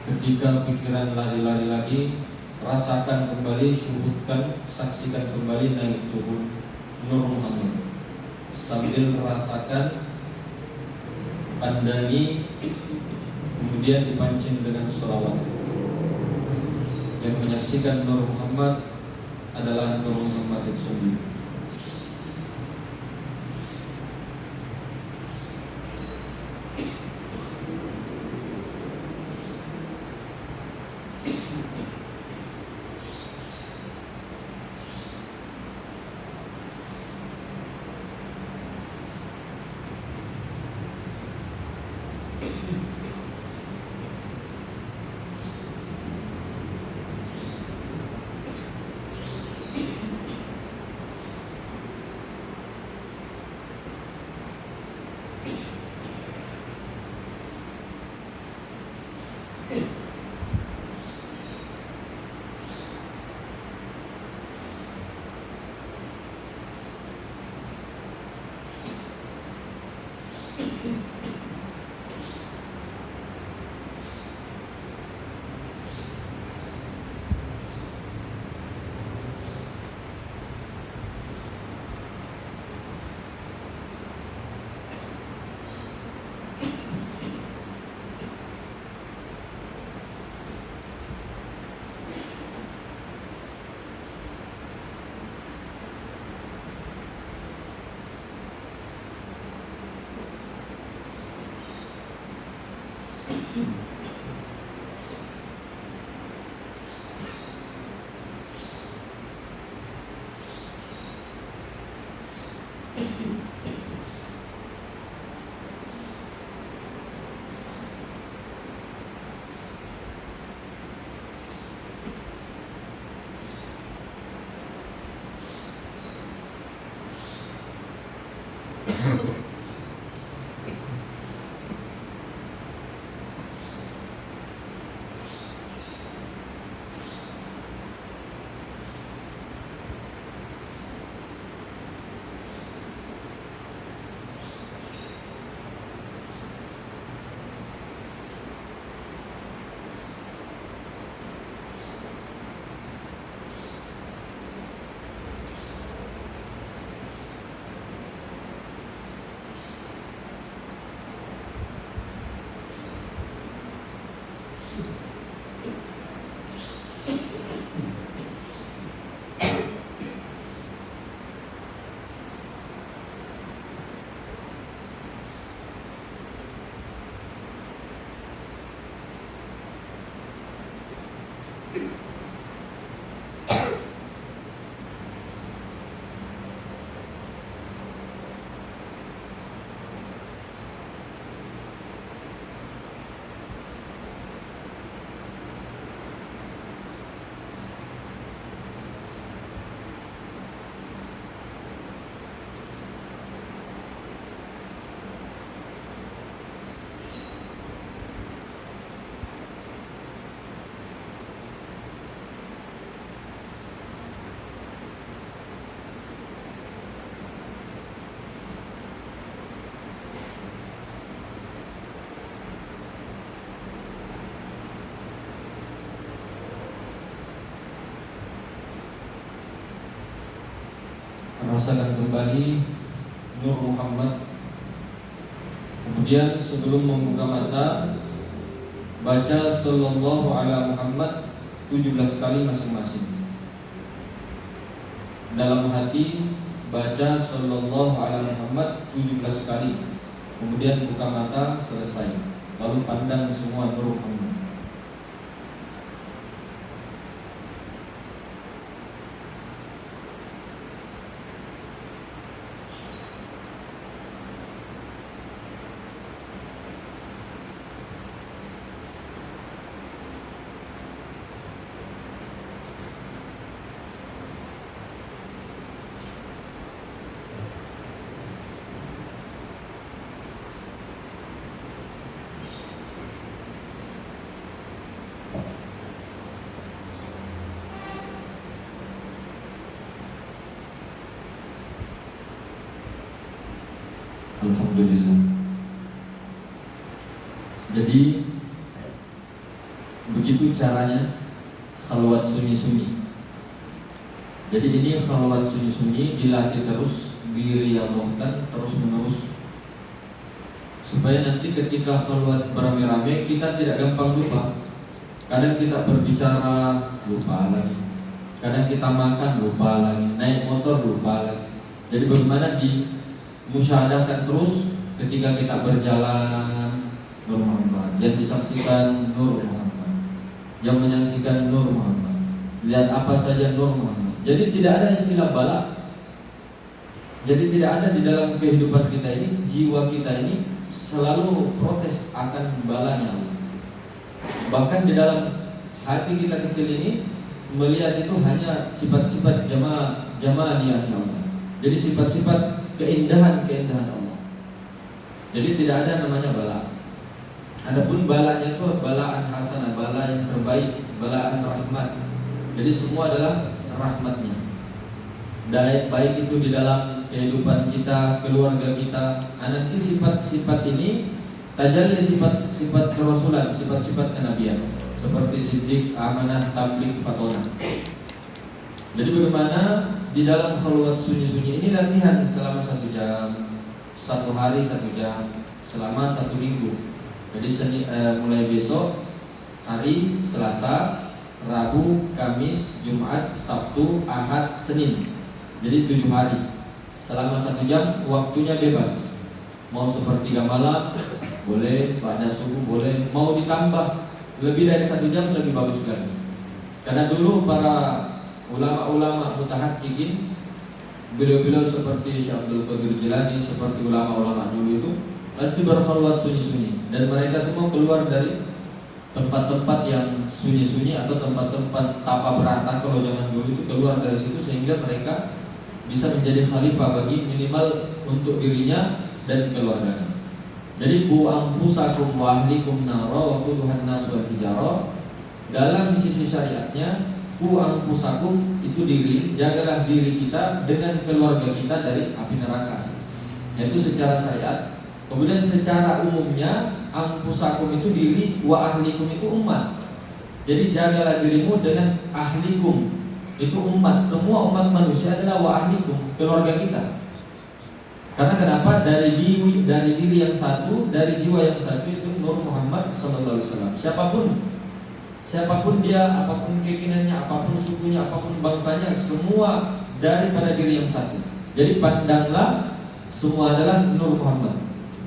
Ketika pikiran lari-lari lagi, rasakan kembali, syuhudkan, saksikan kembali naik turun Nur Muhammad. Sambil rasakan, pandangi, kemudian dipancing dengan sholawat. Yang menyaksikan Nur Muhammad adalah Nur Muhammad itu sendiri. Rasakan kembali Nur Muhammad. Kemudian sebelum membuka mata, baca Sallallahu Alaihi Muhammad 17 kali masing-masing. Dalam hati baca Sallallahu Alaihi Muhammad 17 kali. Kemudian buka mata, selesai. Lalu pandang semua Nur Muhammad. Alhamdulillah. Jadi begitu caranya khalwat sunyi-sunyi. Jadi ini khalwat sunyi-sunyi dilatih terus, diriyadhahkan terus-menerus, supaya nanti ketika khalwat beramai-ramai kita tidak gampang lupa. Kadang kita berbicara lupa lagi, kadang kita makan lupa lagi, naik motor lupa lagi. Jadi bagaimana musyahadakan terus ketika kita berjalan Nur Muhammad, yang disaksikan Nur Muhammad, yang menyaksikan Nur Muhammad, lihat apa saja Nur Muhammad. Jadi tidak ada istilah bala. Jadi tidak ada di dalam kehidupan kita ini, jiwa kita ini selalu protes akan balanya Allah. Bahkan di dalam hati kita kecil ini melihat itu hanya sifat-sifat jamaliyahnya Allah. Jadi sifat-sifat keindahan Allah. Jadi tidak ada namanya bala. Adapun balanya itu balaan hasanah, bala yang terbaik, balaan rahmat. Jadi semua adalah rahmatnya. Baik itu di dalam kehidupan kita, keluarga kita. Nanti sifat-sifat ini tajalli sifat-sifat kerasulan, sifat-sifat kenabian, seperti siddiq, amanah, tabligh, fatonah. Jadi bagaimana di dalam khalwat sunyi-sunyi ini latihan selama 1 jam, 1 hari 1 jam, selama 1 minggu. Jadi mulai besok, hari Selasa, Rabu, Kamis, Jumat, Sabtu, Ahad, Senin. Jadi 7 hari. Selama 1 jam waktunya bebas. Mau sepertiga malam boleh, pada subuh boleh, mau ditambah lebih dari 1 jam lebih bagus lagi. Karena dulu para ulama-ulama mutahaqqiqin, beliau-beliau seperti Syekh Abdul Qadir Jilani, seperti ulama-ulama dulu itu pasti berkhalwat sunyi-sunyi, dan mereka semua keluar dari tempat-tempat yang sunyi-sunyi atau tempat-tempat tapa berata kalau zaman dulu itu, keluar dari situ sehingga mereka bisa menjadi khalifah bagi minimal untuk dirinya dan keluarganya. Jadi ku anfusakum wa ahlikum nara wa quduhan nas wal hijarah. Dalam sisi syariatnya, ku anfusakum itu diri, jagalah diri kita dengan keluarga kita dari api neraka. Itu secara syariat. Kemudian secara umumnya, anfusakum itu diri, wa ahlikum itu umat. Jadi jagalah dirimu dengan ahlikum, itu umat. Semua umat manusia adalah wa ahlikum, keluarga kita. Karena kenapa? Dari diri yang satu, dari jiwa yang satu itu Nur Muhammad SAW. Siapapun dia, apapun keyakinannya, apapun sukunya, apapun bangsanya, semua daripada diri yang satu. Jadi pandanglah semua adalah Nur Muhammad.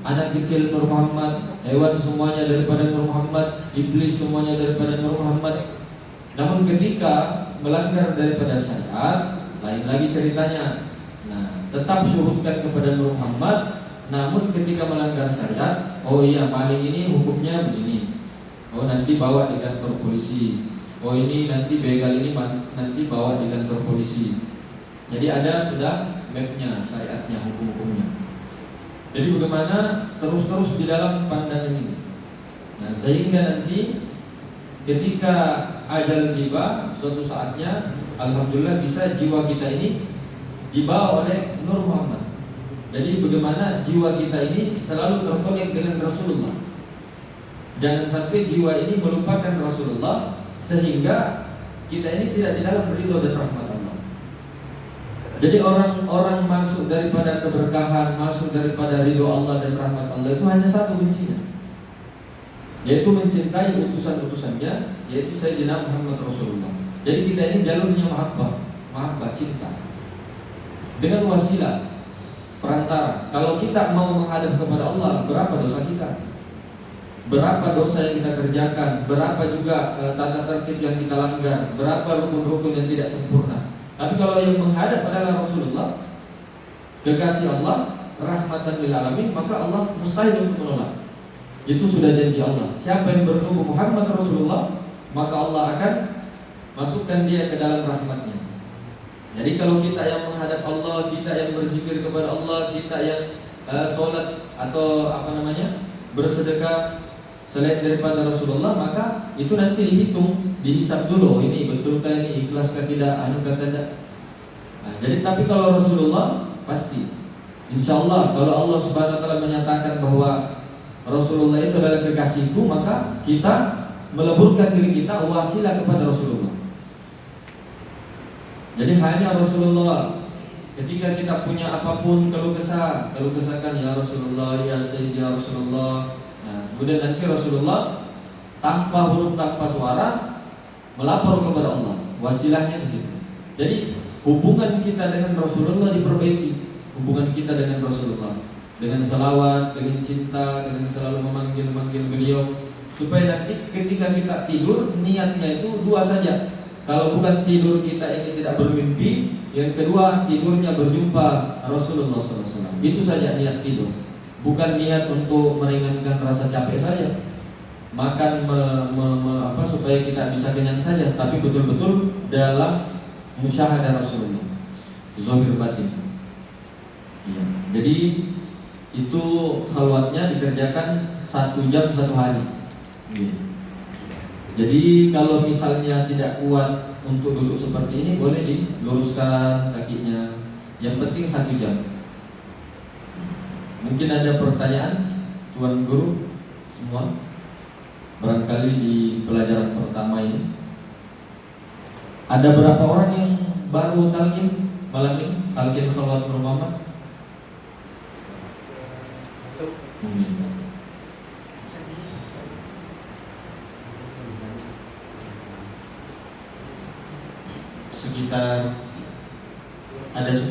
Anak kecil Nur Muhammad, hewan semuanya daripada Nur Muhammad, iblis semuanya daripada Nur Muhammad. Namun ketika melanggar daripada syariat, lain lagi ceritanya. Nah, tetap syuhudkan kepada Nur Muhammad. Namun ketika melanggar syariat, oh iya maling ini hukumnya begini. Oh nanti bawa di kantor polisi. Oh ini nanti begal ini nanti bawa di kantor polisi. Jadi ada sudah mapnya, syariatnya, hukum-hukumnya. Jadi bagaimana terus-terus di dalam pandangan ini. Nah sehingga nanti ketika ajal tiba, suatu saatnya alhamdulillah bisa jiwa kita ini dibawa oleh Nur Muhammad. Jadi bagaimana jiwa kita ini selalu terkonek dengan Rasulullah. Jangan sampai jiwa ini melupakan Rasulullah sehingga kita ini tidak di dalam ridho dan rahmat Allah. Jadi orang-orang masuk daripada keberkahan, masuk daripada ridho Allah dan rahmat Allah itu hanya satu kuncinya, yaitu mencintai utusan-utusannya, yaitu Sayyidina Muhammad Rasulullah. Jadi kita ini jalurnya mahabbah cinta dengan wasilah perantara. Kalau kita mau menghadap kepada Allah, berapa dosa kita? Berapa dosa yang kita kerjakan, berapa juga tata tertib yang kita langgar, berapa rukun-rukun yang tidak sempurna. Tapi kalau yang menghadap adalah Rasulullah, kekasih Allah, rahmatan lil alamin, maka Allah mustahil untuk menolak. Itu sudah janji Allah. Siapa yang bertemu Muhammad Rasulullah, maka Allah akan masukkan dia ke dalam rahmatnya. Jadi kalau kita yang menghadap Allah, kita yang berzikir kepada Allah, kita yang sholat atau bersedekah selain daripada Rasulullah, maka itu nanti dihitung, dihisab dulu. Ini betulkah ini, ikhlaskah tidak, anukah tidak. Nah, jadi tapi kalau Rasulullah pasti, insya Allah kalau Allah Subhanahu Wa Taala menyatakan bahwa Rasulullah itu adalah kekasihku, maka kita meleburkan diri kita wasilah kepada Rasulullah. Jadi hanya Rasulullah. Ketika kita punya apapun keluh kesahkan ya Rasulullah, ya Sayyidi ya Rasulullah. Nah, kemudian nanti Rasulullah tanpa huruf tanpa suara melapor kepada Allah. Wasilahnya di situ. Jadi hubungan kita dengan Rasulullah diperbaiki. Hubungan kita dengan Rasulullah dengan salawat, dengan cinta, dengan selalu memanggil beliau, supaya nanti ketika kita tidur niatnya itu dua saja. Kalau bukan tidur kita ini tidak bermimpi, yang kedua tidurnya berjumpa Rasulullah SAW. Itu saja niat tidur. Bukan niat untuk meringankan rasa capek saja, makan supaya kita bisa kenyang saja, tapi betul-betul dalam musyahadah Rasulullah, zahir batin. Ya. Jadi itu khalwatnya dikerjakan 1 jam 1 hari. Ya. Jadi kalau misalnya tidak kuat untuk duduk seperti ini, boleh diluruskan kakinya. Yang penting 1 jam. Mungkin ada pertanyaan, Tuan Guru semua, barangkali di pelajaran pertama ini. Ada berapa orang yang baru talqin malam ini? Talqin khalwat Nur Muhammad? Sekitar ada 10.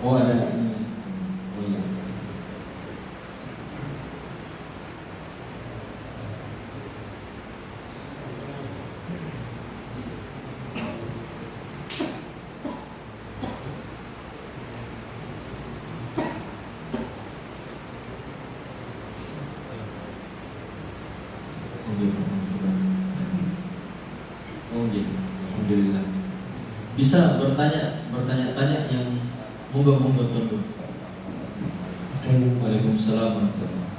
Oh ada ini. Oh iya. bisa bertanya-tanya yang monggo Tuan Guru. Waalaikumsalam warahmatullahi wabarakatuh.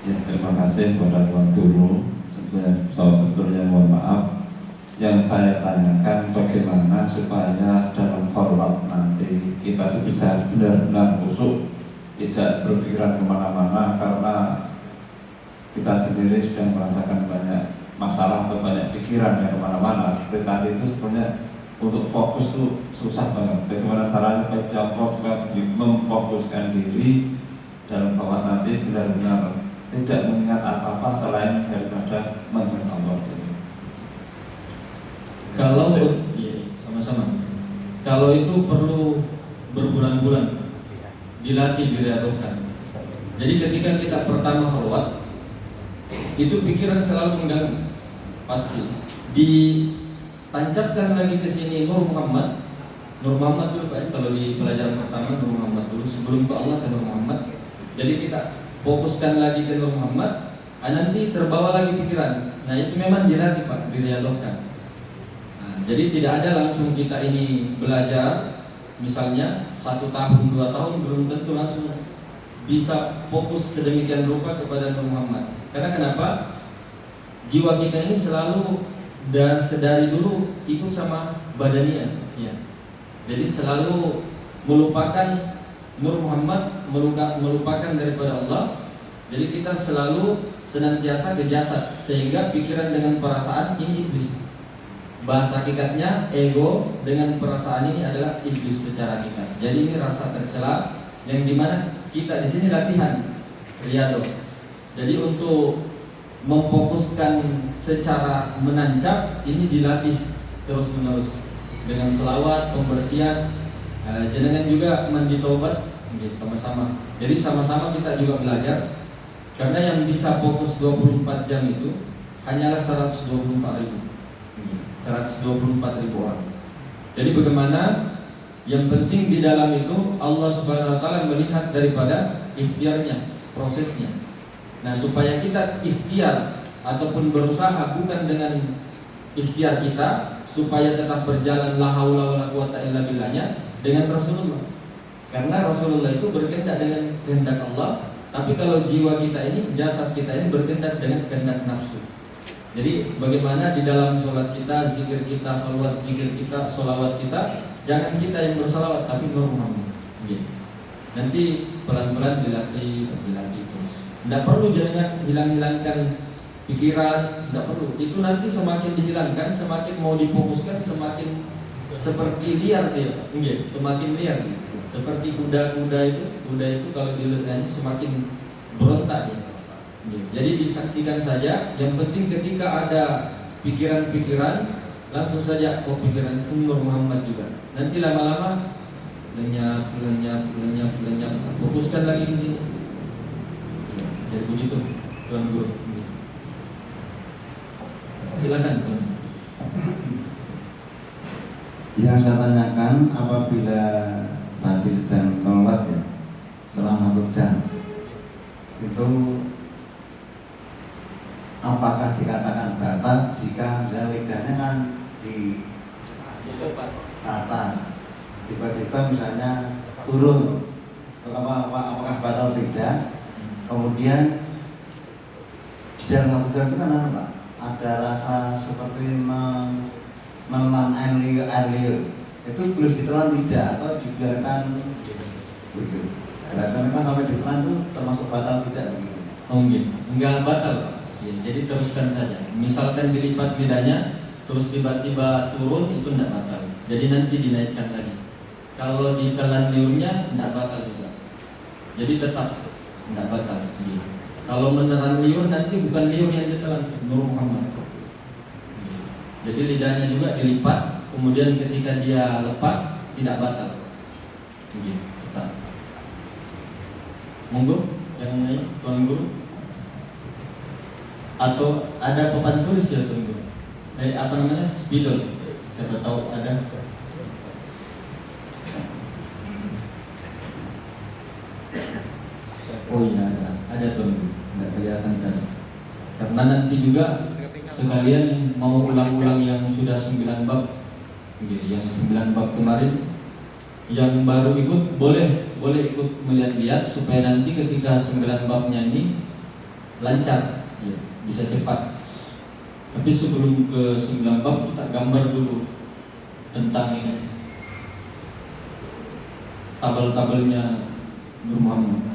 Ya, terima kasih kepada Tuan Guru. Sebetulnya mohon maaf, yang saya tanyakan bagaimana supaya dalam kholat nanti kita itu bisa benar-benar khusyuk, tidak berpikiran kemana-mana, karena kita sendiri sudah merasakan banyak masalah atau banyak pikiran yang kemana-mana. Seperti tadi itu sebenarnya untuk fokus itu susah banget. Bagaimana caranya supaya memfokuskan diri dalam kholat nanti benar-benar tidak mengingat apa-apa selain daripada mengingat Allah. Kalau iya, sama-sama. Kalau itu perlu berbulan-bulan dilatih, diriadokan. Jadi ketika kita pertama khalwat, itu pikiran selalu mengganggu, pasti. Ditancapkan lagi ke sini Nur Muhammad dulu Pak ya. Kalau di pelajaran pertama Nur Muhammad dulu, sebelum ke Allah ke Nur Muhammad. Jadi kita fokuskan lagi ke Nur Muhammad, nanti terbawa lagi pikiran. Nah itu memang dilatih Pak, diriadokan. Jadi tidak ada langsung kita ini belajar, misalnya 1 tahun 2 tahun belum tentu langsung bisa fokus sedemikian rupa kepada Nur Muhammad. Karena kenapa? Jiwa kita ini selalu sedari dulu ikut sama badania, ya. Jadi selalu melupakan Nur Muhammad, melupakan daripada Allah. Jadi kita selalu senantiasa ke jasad, sehingga pikiran dengan perasaan ini iblis. Bahasa hakikatnya ego dengan perasaan ini adalah iblis secara hakikat. Jadi ini rasa tercela yang dimana kita di sini latihan riyadhah. Jadi untuk memfokuskan secara menancap ini dilatih terus menerus dengan selawat, pembersihan, jenengan juga mandi taubat, sama-sama. Jadi sama-sama kita juga belajar, karena yang bisa fokus 24 jam itu hanyalah 124.000 orang. Jadi bagaimana yang penting di dalam itu Allah Subhanahu wa taala melihat daripada ikhtiarnya, prosesnya. Nah, supaya kita ikhtiar ataupun berusaha bukan dengan ikhtiar kita, supaya tetap berjalan la haula wala quwata illa billahnya dengan Rasulullah. Karena Rasulullah itu berkehendak dengan kehendak Allah, tapi kalau jiwa kita ini, jasad kita ini berkehendak dengan kehendak nafsu. Jadi bagaimana di dalam sholat kita, zikir kita, khalwat zikir kita, sholawat kita, jangan kita yang bersalawat tapi Nur Muhammad. Nanti pelan-pelan dilatih terus. Tidak perlu jangan hilang-hilangkan pikiran, tidak perlu. Itu nanti semakin dihilangkan, semakin mau difokuskan, semakin seperti liar dia, semakin liar. Seperti kuda itu kalau dilihat semakin berontak dia. Jadi disaksikan saja. Yang penting ketika ada pikiran-pikiran, langsung saja pikiran Nur Muhammad juga. Nanti lama-lama lenyap. Fokuskan lagi di sini. Jadi begitu, Tuan Guru. Silakan, Tuan. Yang saya tanyakan, apabila tadi sedang sholat ya, selama 1 jam, itu apakah dikatakan batal jika misalnya lidahnya kan di atas, tiba-tiba misalnya turun, apakah batal tidak? Kemudian di dalam 1 jam itu kan Pak, ada rasa seperti menelan air, itu boleh ditelan tidak atau dibiarkan begitu? Gerakan sampai ditelan itu termasuk batal tidak begitu? Enggak batal Pak. Ya, jadi teruskan saja. Misalkan dilipat lidahnya, terus tiba-tiba turun, itu tidak batal. Jadi nanti dinaikkan lagi. Kalau ditelan liurnya, tidak batal juga. Jadi tetap tidak batal. Kalau menelan liur, nanti bukan liur yang ditelan, Nur Muhammad. Jadi lidahnya juga dilipat, kemudian ketika dia lepas, tidak batal. Tetap. Monggo, yang lain, Tuan Guru. Atau ada papan tulis ya Tuan Guru? Apa namanya? Spidol. Siapa tahu ada. Oh iya ada Tuan Guru. Tidak kelihatan. Karena nanti juga sekalian mau ulang-ulang yang sudah 9 bab, yang 9 bab kemarin, yang baru ikut boleh ikut melihat-lihat supaya nanti ketika 9 babnya ini lancar, ya, bisa cepat. Tapi sebelum ke 9 bab kita gambar dulu tentang ini tabel-tabelnya Nur Muhammad.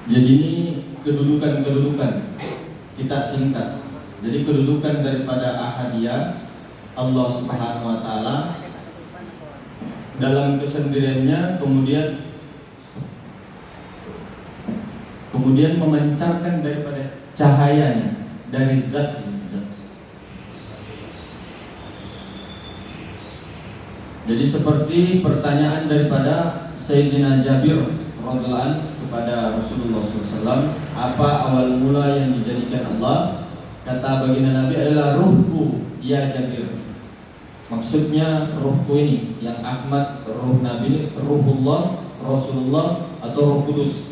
Jadi ini kedudukan kita singkat. Jadi kedudukan daripada Ahadiyah, Allah Subhanahu wa taala dalam kesendiriannya, kemudian memancarkan daripada cahayanya dari zat. Jadi seperti pertanyaan daripada Sayyidina Jabir radhiyallahu anhu kepada Rasulullah SAW, apa awal mula yang dijadikan Allah? Kata baginda Nabi adalah ruhku ya Jabir. Maksudnya ruhku ini yang Ahmad, ruh Nabi ini, ruhullah, Rasulullah atau Ruh Kudus.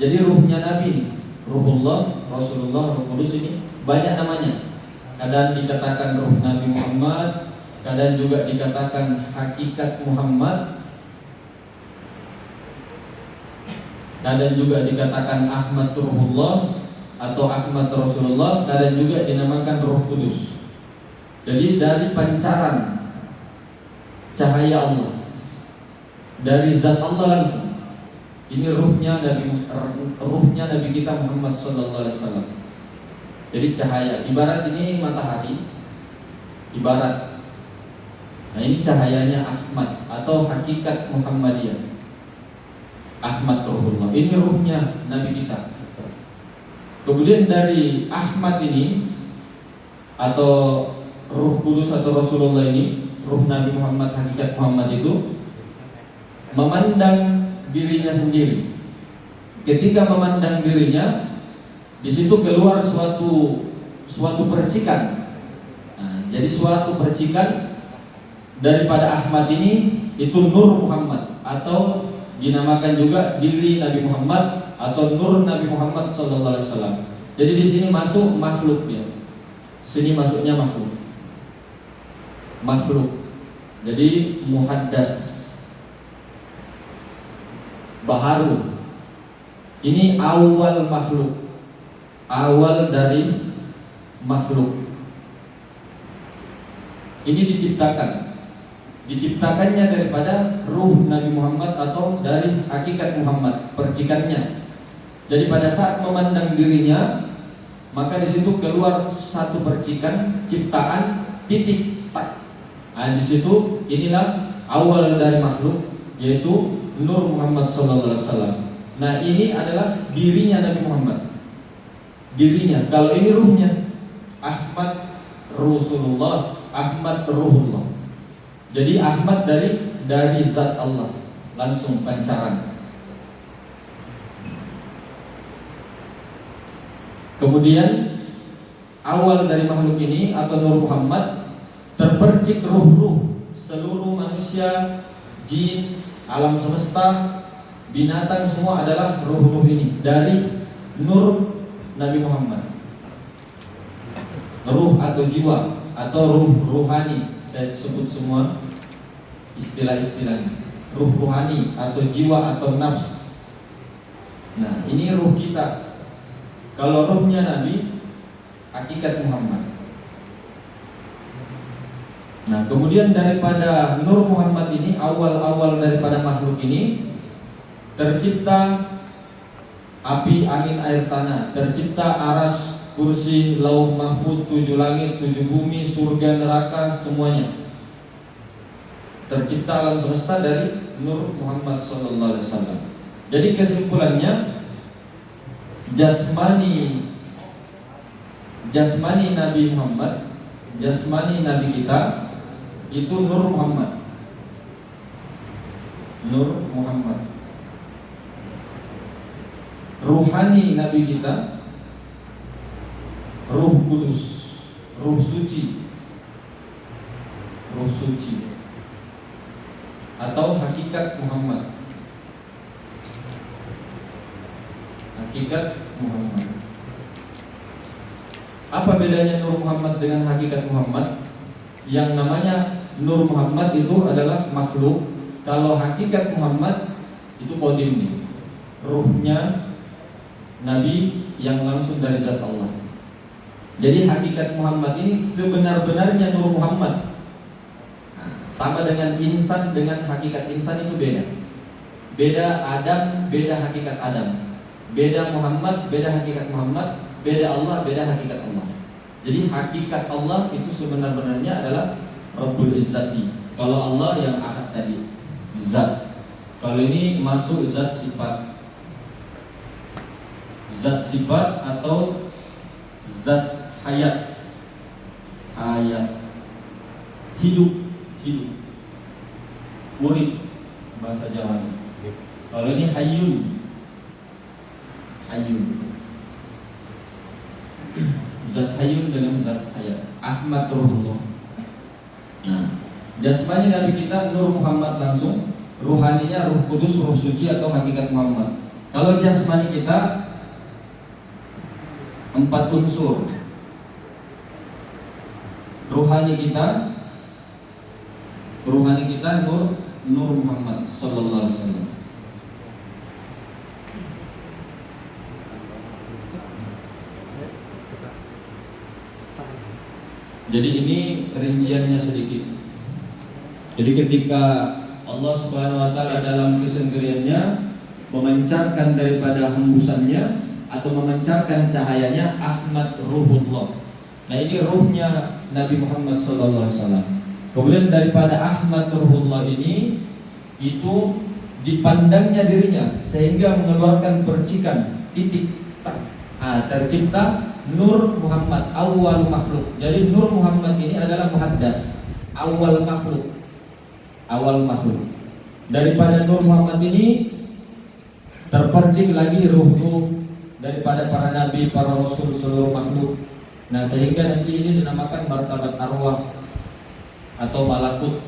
Jadi ruhnya Nabi ini, ruhullah, Rasulullah, Ruh Kudus ini banyak namanya. Kadang dikatakan ruh Nabi Muhammad, kadang juga dikatakan hakikat Muhammad, kadang juga dikatakan Ahmad Ruhullah atau Ahmad Rasulullah, kadang juga dinamakan Ruh Kudus. Jadi dari pancaran cahaya Allah, dari zat Allah langsung. Ini ruhnya Nabi kita Muhammad sallallahu alaihi wasallam. Jadi cahaya, ibarat ini matahari, ibarat. Nah ini cahayanya Ahmad atau hakikat Muhammadiyah. Ahmad Ruhullah, ini ruhnya Nabi kita. Kemudian dari Ahmad ini atau Ruh Kudus atau Rasulullah ini, ruh Nabi Muhammad, hakikat Muhammad itu memandang dirinya sendiri. Ketika memandang dirinya, di situ keluar suatu percikan. Nah, jadi suatu percikan daripada Ahmad ini itu Nur Muhammad, atau dinamakan juga diri Nabi Muhammad atau Nur Nabi Muhammad sallallahu alaihi wasallam. Jadi di sini masuk makhluk ya. Sini masuknya makhluk. Makhluk. Jadi muhaddas. Baharu. Ini awal makhluk. Awal dari makhluk. Ini diciptakannya daripada ruh Nabi Muhammad atau dari hakikat Muhammad, percikannya. Jadi pada saat memandang dirinya, maka di situ keluar satu percikan ciptaan titik tak. Nah, di situ inilah awal dari makhluk, yaitu Nur Muhammad sallallahu alaihi wasallam. Nah, ini adalah dirinya Nabi Muhammad. Dirinya. Kalau ini ruhnya, Ahmad Rasulullah, Ahmad Ruhullah. Jadi Ahmad dari zat Allah, langsung pancaran. Kemudian awal dari makhluk ini atau Nur Muhammad terpercik ruh-ruh seluruh manusia, jin, alam semesta, binatang, semua adalah ruh-ruh ini dari Nur Nabi Muhammad. Ruh atau jiwa atau ruh ruhani, saya sebut semua istilah-istilahnya. Ruh ruhani atau jiwa atau nafs. Nah, ini ruh kita. Kalau ruhnya Nabi, hakikat Muhammad. Nah, kemudian daripada Nur Muhammad ini, awal-awal daripada makhluk ini, tercipta api, angin, air, tanah. Tercipta aras, kursi, lauh mahfud, 7 langit, 7 bumi, surga, neraka, semuanya. Tercipta alam semesta dari Nur Muhammad sallallahu alaihi wasallam. Jadi kesimpulannya, jasmani Nabi Muhammad, jasmani Nabi kita itu Nur Muhammad. Nur Muhammad. Ruhani Nabi kita Ruh Kudus, Ruh Suci. Ruh Suci atau hakikat Muhammad. Hakikat Muhammad. Apa bedanya Nur Muhammad dengan hakikat Muhammad? Yang namanya Nur Muhammad itu adalah makhluk. Kalau hakikat Muhammad itu qadim nih, ruhnya Nabi yang langsung dari zat Allah. Jadi hakikat Muhammad ini sebenar-benarnya Nur Muhammad. Sama dengan insan, dengan hakikat insan itu beda. Beda Adam, beda hakikat Adam. Beda Muhammad, beda hakikat Muhammad. Beda Allah, beda hakikat Allah. Jadi hakikat Allah itu sebenar-benarnya adalah Rabbul Izzati. Kalau Allah yang ahad tadi, zat. Kalau ini masuk zat sifat. Zat sifat atau zat hayat. Hayat. Hidup. Urip bahasa Jawa. Kalau ini hayyun. Zat hayyun dengan zat hayat. Ahmad Ruhullah. Nah, jasmani Nabi kita Nur Muhammad langsung, ruhaninya Ruh Kudus, Ruh Suci atau hakikat Muhammad. Kalau jasmani kita 4 unsur. Ruhani kita Nur Muhammad sallallahu alaihi wasallam. Jadi ini rinciannya sedikit. Jadi ketika Allah Subhanahu wa taala dalam kesendiriannya memancarkan daripada hembusannya atau memancarkan cahayanya Ahmad Ruhullah. Nah, ini ruhnya Nabi Muhammad sallallahu alaihi wasallam. Kemudian daripada Ahmad Ruhullah ini itu dipandangnya dirinya sehingga mengeluarkan percikan titik tak. Tercipta Nur Muhammad, awal makhluk. Jadi Nur Muhammad ini adalah muhaddas, awal makhluk. Awal makhluk. Daripada Nur Muhammad ini terpercik lagi ruh-ruh daripada para nabi, para rasul, seluruh makhluk. Nah, sehingga nanti ini dinamakan martabat arwah atau malakut.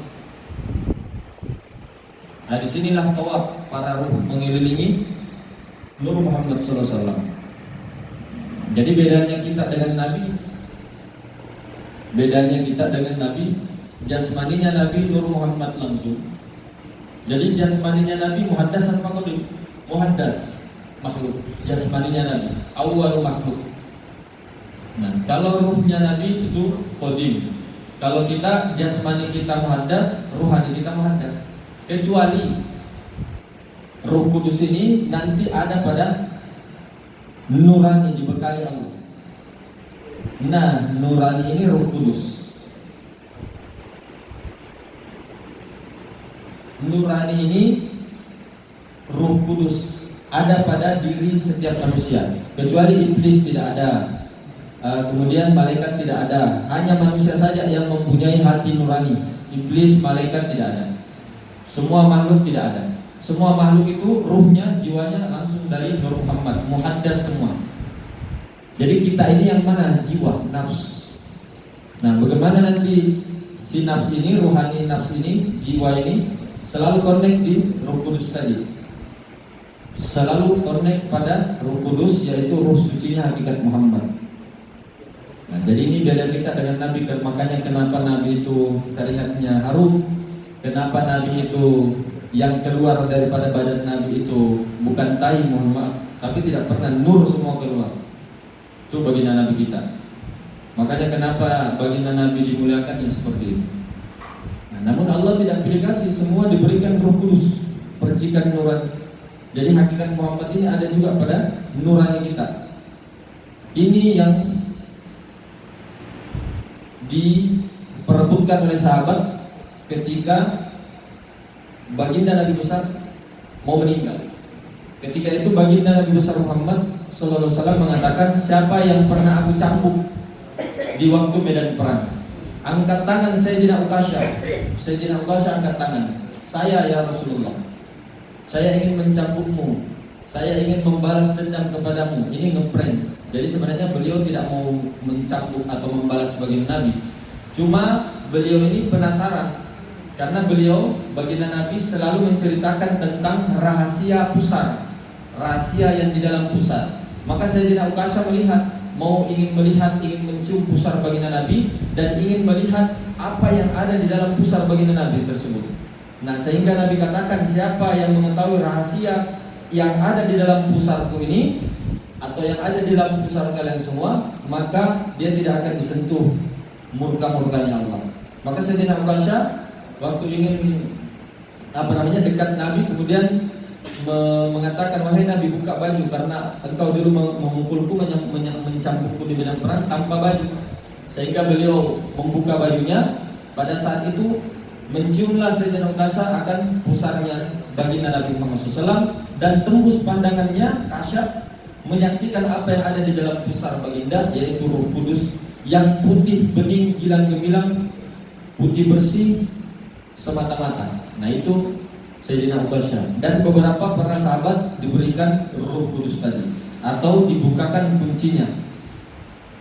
Nah, disinilah tawaf para ruh mengelilingi Nur Muhammad SAW. Jadi bedanya kita dengan Nabi, jasmaninya Nabi Nur Muhammad langsung. Jadi jasmaninya Nabi muhaddas apa qadim? Muhaddas, makhluk. Jasmaninya Nabi, awal makhluk. Nah, kalau ruhnya Nabi itu qadim. Kalau kita jasmani kita muhaddas, ruhani kita muhaddas. Kecuali Ruh Kudus ini nanti ada pada nurani, dibekali Allah. Nah, nurani ini Ruh Kudus. Nurani ini Ruh Kudus ada pada diri setiap manusia. Kecuali iblis tidak ada. Kemudian malaikat tidak ada. Hanya manusia saja yang mempunyai hati nurani. Iblis, malaikat tidak ada. Semua makhluk tidak ada. Semua makhluk itu ruhnya, jiwanya langsung dari Nur Muhammad, muhaddas semua. Jadi kita ini yang mana? Jiwa, nafs. Nah, bagaimana nanti si nafs ini, ruhani nafs ini, jiwa ini selalu connect di Ruh Kudus tadi. Selalu connect pada Ruh Kudus, yaitu ruh sucinya hakikat Muhammad. Nah, jadi ini beda kita dengan Nabi. Makanya kenapa Nabi itu keringatnya harum, kenapa Nabi itu yang keluar daripada badan Nabi itu bukan tai, mohon maaf, tapi tidak pernah nur semua keluar. Itu baginda Nabi kita. Makanya kenapa baginda Nabi dimuliakan yang seperti itu. Nah, namun Allah tidak pilih kasih, semua diberikan Roh Kudus, percikan nurani. Jadi hakikat Muhammad ini ada juga pada nurani kita. Ini yang diperebutkan oleh sahabat ketika baginda Nabi besar mau meninggal. Ketika itu baginda Nabi besar Muhammad sallallahu alaihi wasallam mengatakan, siapa yang pernah aku cambuk di waktu medan perang? Angkat tangan Sayyidina Uqasyah. Sayyidina Uqasyah angkat tangan. Saya ya Rasulullah. Saya ingin mencambukmu. Saya ingin membalas dendam kepadamu. Ini ngeprank. Jadi sebenarnya beliau tidak mau mencambuk atau membalas sebagai Nabi. Cuma beliau ini penasaran. Karena beliau, baginda Nabi selalu menceritakan tentang rahasia pusar, rahasia yang di dalam pusar. Maka Sayyidina Uqasyah ingin mencium pusar baginda Nabi dan ingin melihat apa yang ada di dalam pusar baginda Nabi tersebut. Nah, sehingga Nabi katakan, siapa yang mengetahui rahasia yang ada di dalam pusarku ini atau yang ada di dalam pusar kalian semua, maka dia tidak akan disentuh murka-murkanya Allah. Maka Sayyidina Uqasyah waktu ingin dekat Nabi, kemudian mengatakan, wahai Nabi, buka baju karena engkau dulu memukulku, mencambukku di medan perang tanpa baju. Sehingga beliau membuka bajunya. Pada saat itu menciumlah Sayyidina Uqasyah akan pusarnya baginda Nabi Muhammad SAW, dan tembus pandangannya Kasyaf menyaksikan apa yang ada di dalam pusar baginda, yaitu Ruh Kudus yang putih bening gilang gemilang, putih bersih semata-mata. Nah, itu Sayyidina Uqasyah. Dan beberapa para sahabat diberikan Ruh Kudus tadi, atau dibukakan kuncinya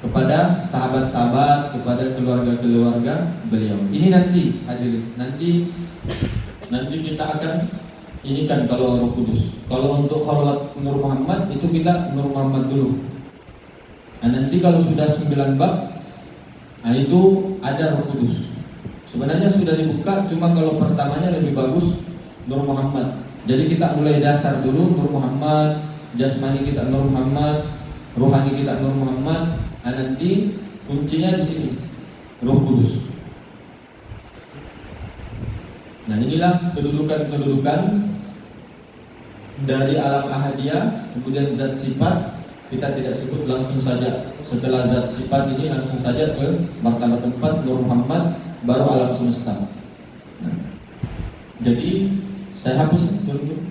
kepada sahabat-sahabat, kepada keluarga-keluarga beliau. Ini nanti hadirin, nanti kita akan ini kan kalau Ruh Kudus. Kalau untuk khalwat Nur Muhammad itu kita Nur Muhammad dulu. Nah, nanti kalau sudah 9 bab, nah itu ada Ruh Kudus. Sebenarnya sudah dibuka, cuma kalau pertamanya lebih bagus Nur Muhammad. Jadi kita mulai dasar dulu Nur Muhammad, jasmani kita Nur Muhammad, ruhani kita Nur Muhammad. Nah, nanti kuncinya di sini Ruh Kudus. Nah, inilah kedudukan dari alam ahadiyah. Kemudian zat sifat kita tidak sebut langsung saja. Setelah zat sifat ini langsung saja ke martabat 4 Nur Muhammad, baru alam semesta. Nah, jadi saya hapus dulu.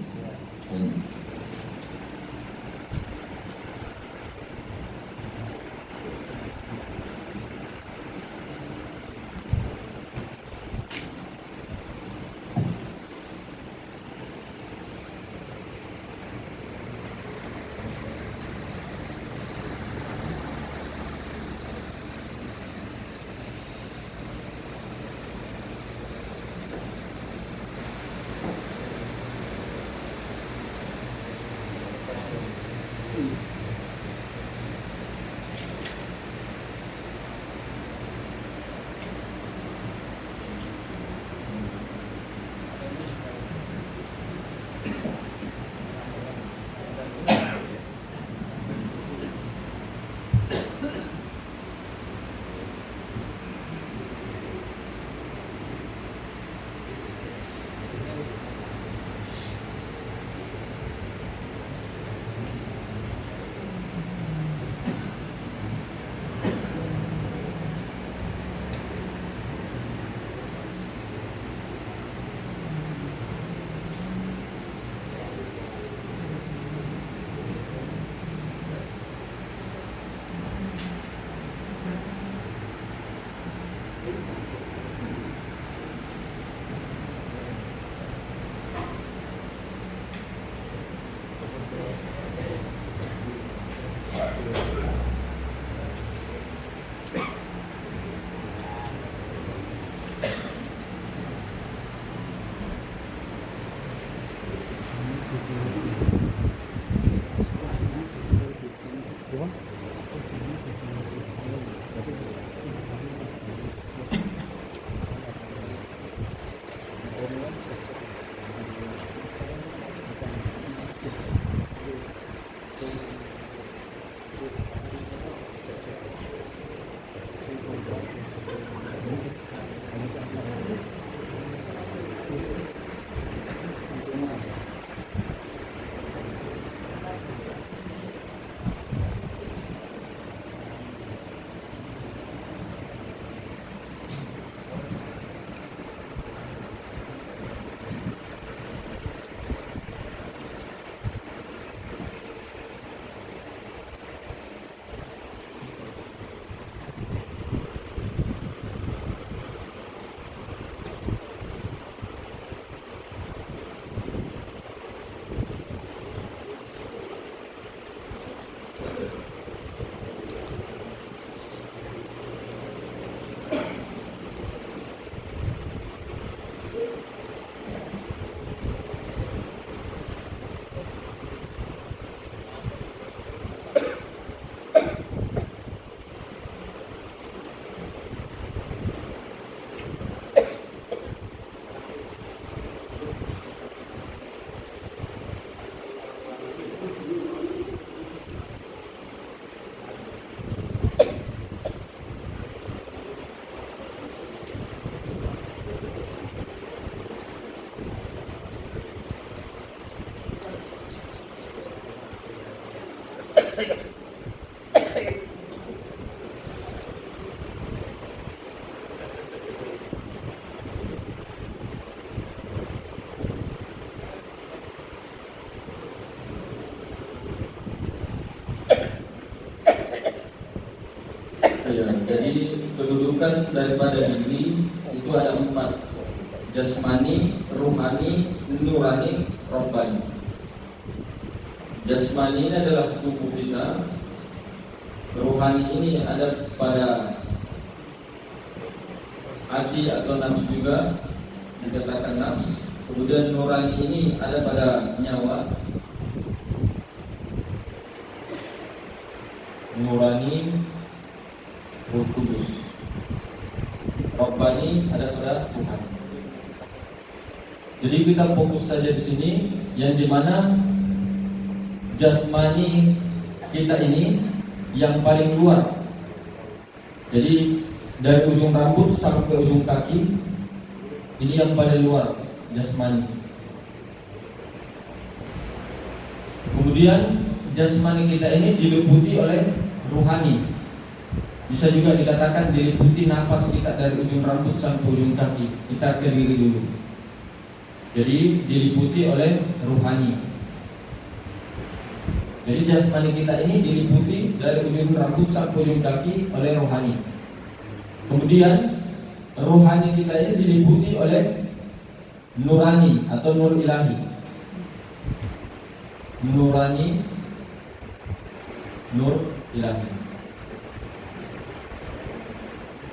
Ya, jadi kedudukan daripada diri itu ada 4: jasmani, ruhani, nurani, robbani. Jasmani ini adalah tubuh kita. Ruhani ini ada pada hati atau nafsu juga, dikatakan nafs. Kemudian nurani ini ada pada nyawa. Nurani, Roh Kudus. Robbani ada pada Tuhan. Jadi kita fokus saja di sini, yang dimana jasmani kita ini yang paling luar. Jadi dari ujung rambut sampai ke ujung kaki, ini yang paling luar, jasmani. Kemudian jasmani kita ini diliputi oleh ruhani. Bisa juga dikatakan diliputi napas kita dari ujung rambut sampai ujung kaki. Kita ke diri dulu. Jadi diliputi oleh ruhani. Jadi jasmani kita ini diliputi dari ujung rambut sampai ujung kaki oleh rohani. Kemudian rohani kita ini diliputi oleh nurani atau nur ilahi. Nurani, nur ilahi.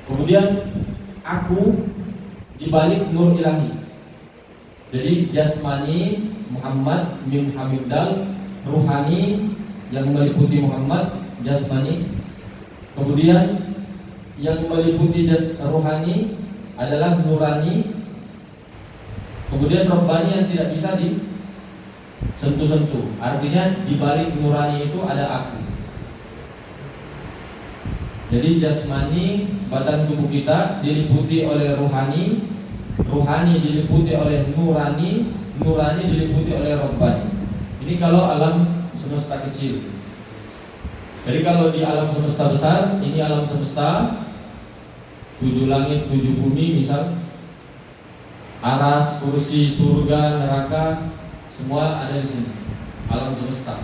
Kemudian aku dibalik nur ilahi. Jadi jasmani Muhammad mim hamidal, ruhani yang meliputi Muhammad jasmani. Kemudian yang meliputi ruhani adalah nurani. Kemudian robbani yang tidak bisa disentuh-sentuh. Artinya di balik nurani itu ada aku. Jadi jasmani, badan tubuh kita diliputi oleh ruhani, ruhani diliputi oleh nurani, nurani diliputi oleh robbani. Ini kalau alam semesta kecil. Jadi kalau di alam semesta besar, ini alam semesta 7 langit, 7 bumi misal, aras, kursi, surga, neraka, semua ada di sini. Alam semesta.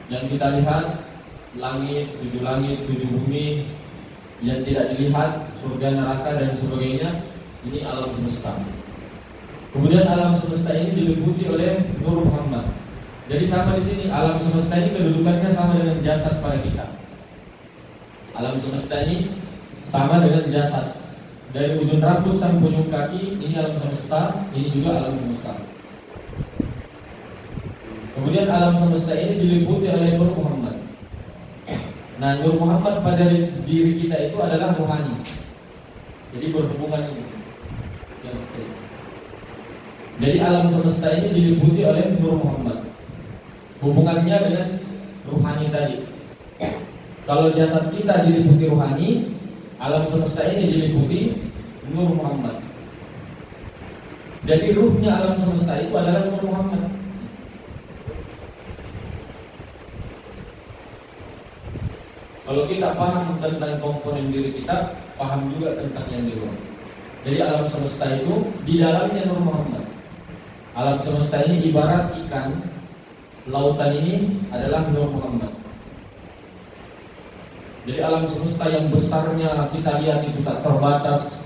Yang kita lihat langit, 7 langit, 7 bumi, yang tidak dilihat surga, neraka dan sebagainya, ini alam semesta. Kemudian alam semesta ini diliputi oleh Nur Muhammad. Jadi sama di sini, alam semesta ini kedudukannya sama dengan jasad pada kita. Alam semesta ini sama dengan jasad. Dari ujung rambut sampai ujung kaki, ini alam semesta, ini juga alam semesta. Kemudian alam semesta ini diliputi oleh Nur Muhammad. Nah, Nur Muhammad pada diri kita itu adalah rohani. Jadi berhubungan ini. Jadi alam semesta ini diliputi oleh Nur Muhammad. Hubungannya dengan ruhani tadi. Kalau jasad kita diliputi ruhani, alam semesta ini diliputi Nur Muhammad. Jadi ruhnya alam semesta itu adalah Nur Muhammad. Kalau kita paham tentang komponen diri kita, paham juga tentang yang di luar. Jadi alam semesta itu di dalamnya Nur Muhammad. Alam semesta ini ibarat ikan, lautan ini adalah Nur Muhammad. Jadi alam semesta yang besarnya kita lihat itu tak terbatas.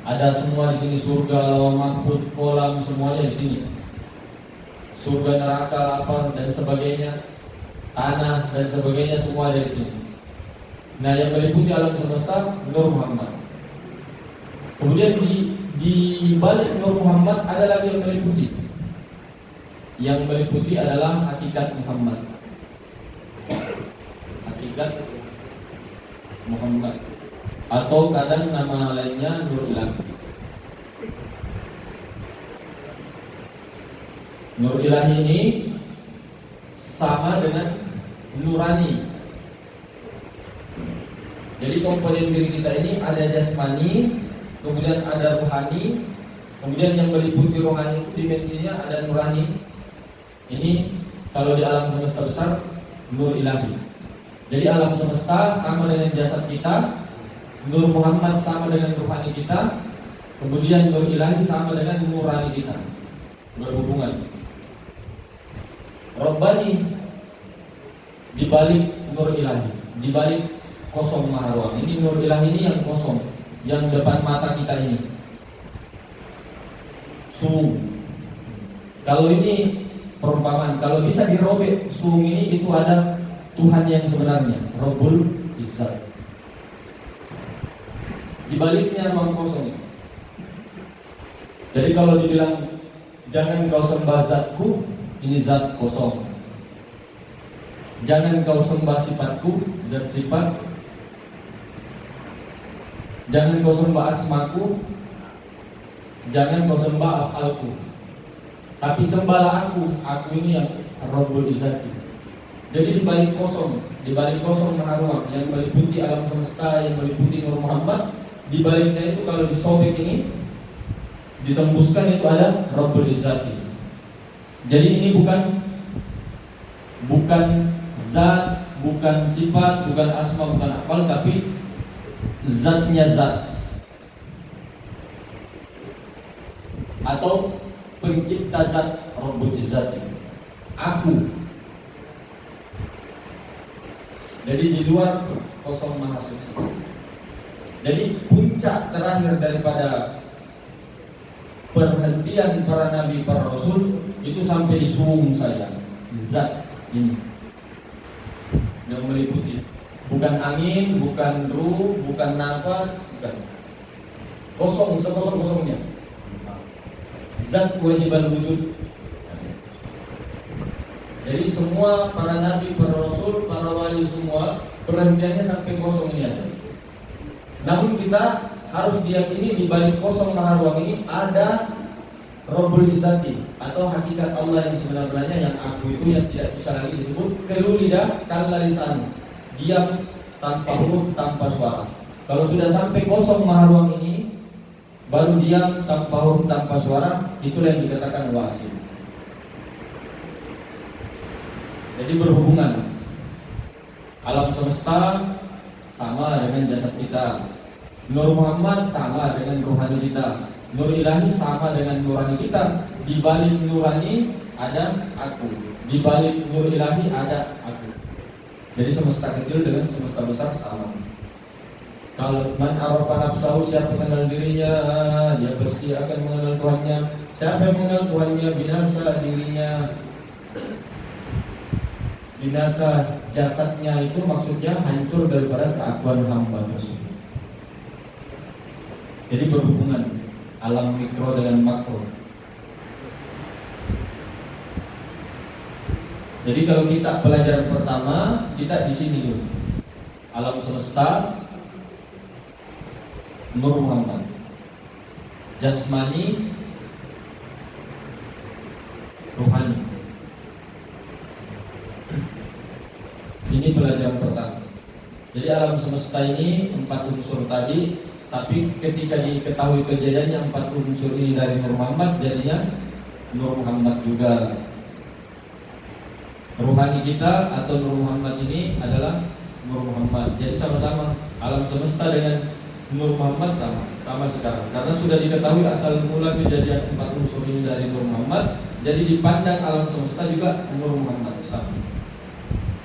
Ada semua di sini, surga, lauh mahfud, kolam, semuanya di sini. Surga, neraka, apa dan sebagainya, tanah dan sebagainya, semua ada di sini. Nah, yang meliputi alam semesta Nur Muhammad. Kemudian di balik Nur Muhammad ada lagi yang meliputi. Yang meliputi adalah hakikat Muhammad. Hakikat Muhammad, atau kadang nama lainnya Nur Ilahi. Nur Ilahi ini sama dengan nurani. Jadi komponen diri kita ini ada jasmani, kemudian ada rohani, kemudian yang meliputi rohani itu dimensinya ada nurani. Ini kalau di alam semesta besar Nur Ilahi. Jadi alam semesta sama dengan jasad kita, Nur Muhammad sama dengan rohani kita, kemudian Nur Ilahi sama dengan nurani kita, berhubungan. Rabbani dibalik Nur Ilahi, dibalik kosong maha ruang. Ini Nur Ilahi ini yang kosong, yang depan mata kita ini. Suung. Kalau ini perumpamaan, kalau bisa dirobek suung ini, itu ada Tuhan yang sebenarnya, Rabbul Izzat. Di baliknya ruang kosong. Jadi kalau dibilang jangan kau sembah zatku, ini zat kosong. Jangan kau sembah sifatku, zat sifat. Jangan kau sembah asmaku, jangan kau sembah af'alku. Tapi sembahlah aku ini yang Rabbul Izzat. Jadi di balik kosong maha ruang yang meliputi alam semesta, yang meliputi Nur Muhammad, di baliknya itu kalau disobek ini, ditembuskan, itu ada Rabbul Izzat. Jadi ini bukan zat, bukan sifat, bukan asma, bukan af'al, tapi zatnya zat, atau pencipta zat Rabbul Izzat. Aku. Jadi di luar kosong maha suci. Jadi puncak terakhir daripada perhentian para nabi, para rasul, itu sampai di suung saya, zat ini yang meliputi. Bukan angin, bukan ruh, bukan nafas, bukan. Kosong, sekosong-kosongnya. Zat kewajiban wujud. Jadi semua para nabi, para rasul, para wali semua perhentiannya sampai kosong ini ada. Namun kita harus diyakini di balik kosong maha ruang ini ada Rabbul Izzati, atau hakikat Allah yang sebenarnya, yang aku itu, yang tidak bisa lagi disebut kelulida kalla lisan, diam tanpa huruf, tanpa suara. Kalau sudah sampai kosong maha ruang ini, baru diam tanpa huruf, tanpa suara, itulah yang dikatakan wasil. Jadi berhubungan. Alam semesta sama dengan jasad kita, Nur Muhammad sama dengan rohani kita, Nur Ilahi sama dengan nurani kita. Di balik nurani ada aku, di balik Nur Ilahi ada aku. Jadi semesta kecil dengan semesta besar sama. Kalau man arafa nafsahu, siapa mengenal dirinya, dia pasti akan mengenal Tuhannya. Siapa yang mengenal Tuhannya, binasa dirinya. Binasa jasadnya itu maksudnya hancur daripada keakuan hamba tersebut. Jadi berhubungan alam mikro dengan makro. Jadi kalau kita pelajaran pertama, kita di sini dulu. Alam semesta, Nur Muhammad. Jasmani, alam semesta ini 4 unsur tadi, tapi ketika diketahui kejadiannya 4 unsur ini dari Nur Muhammad, jadinya Nur Muhammad juga. Ruhani kita atau Nur Muhammad ini adalah Nur Muhammad. Jadi sama-sama alam semesta dengan Nur Muhammad sama sekarang. Karena sudah diketahui asal mula kejadian 4 unsur ini dari Nur Muhammad, jadi dipandang alam semesta juga Nur Muhammad sama.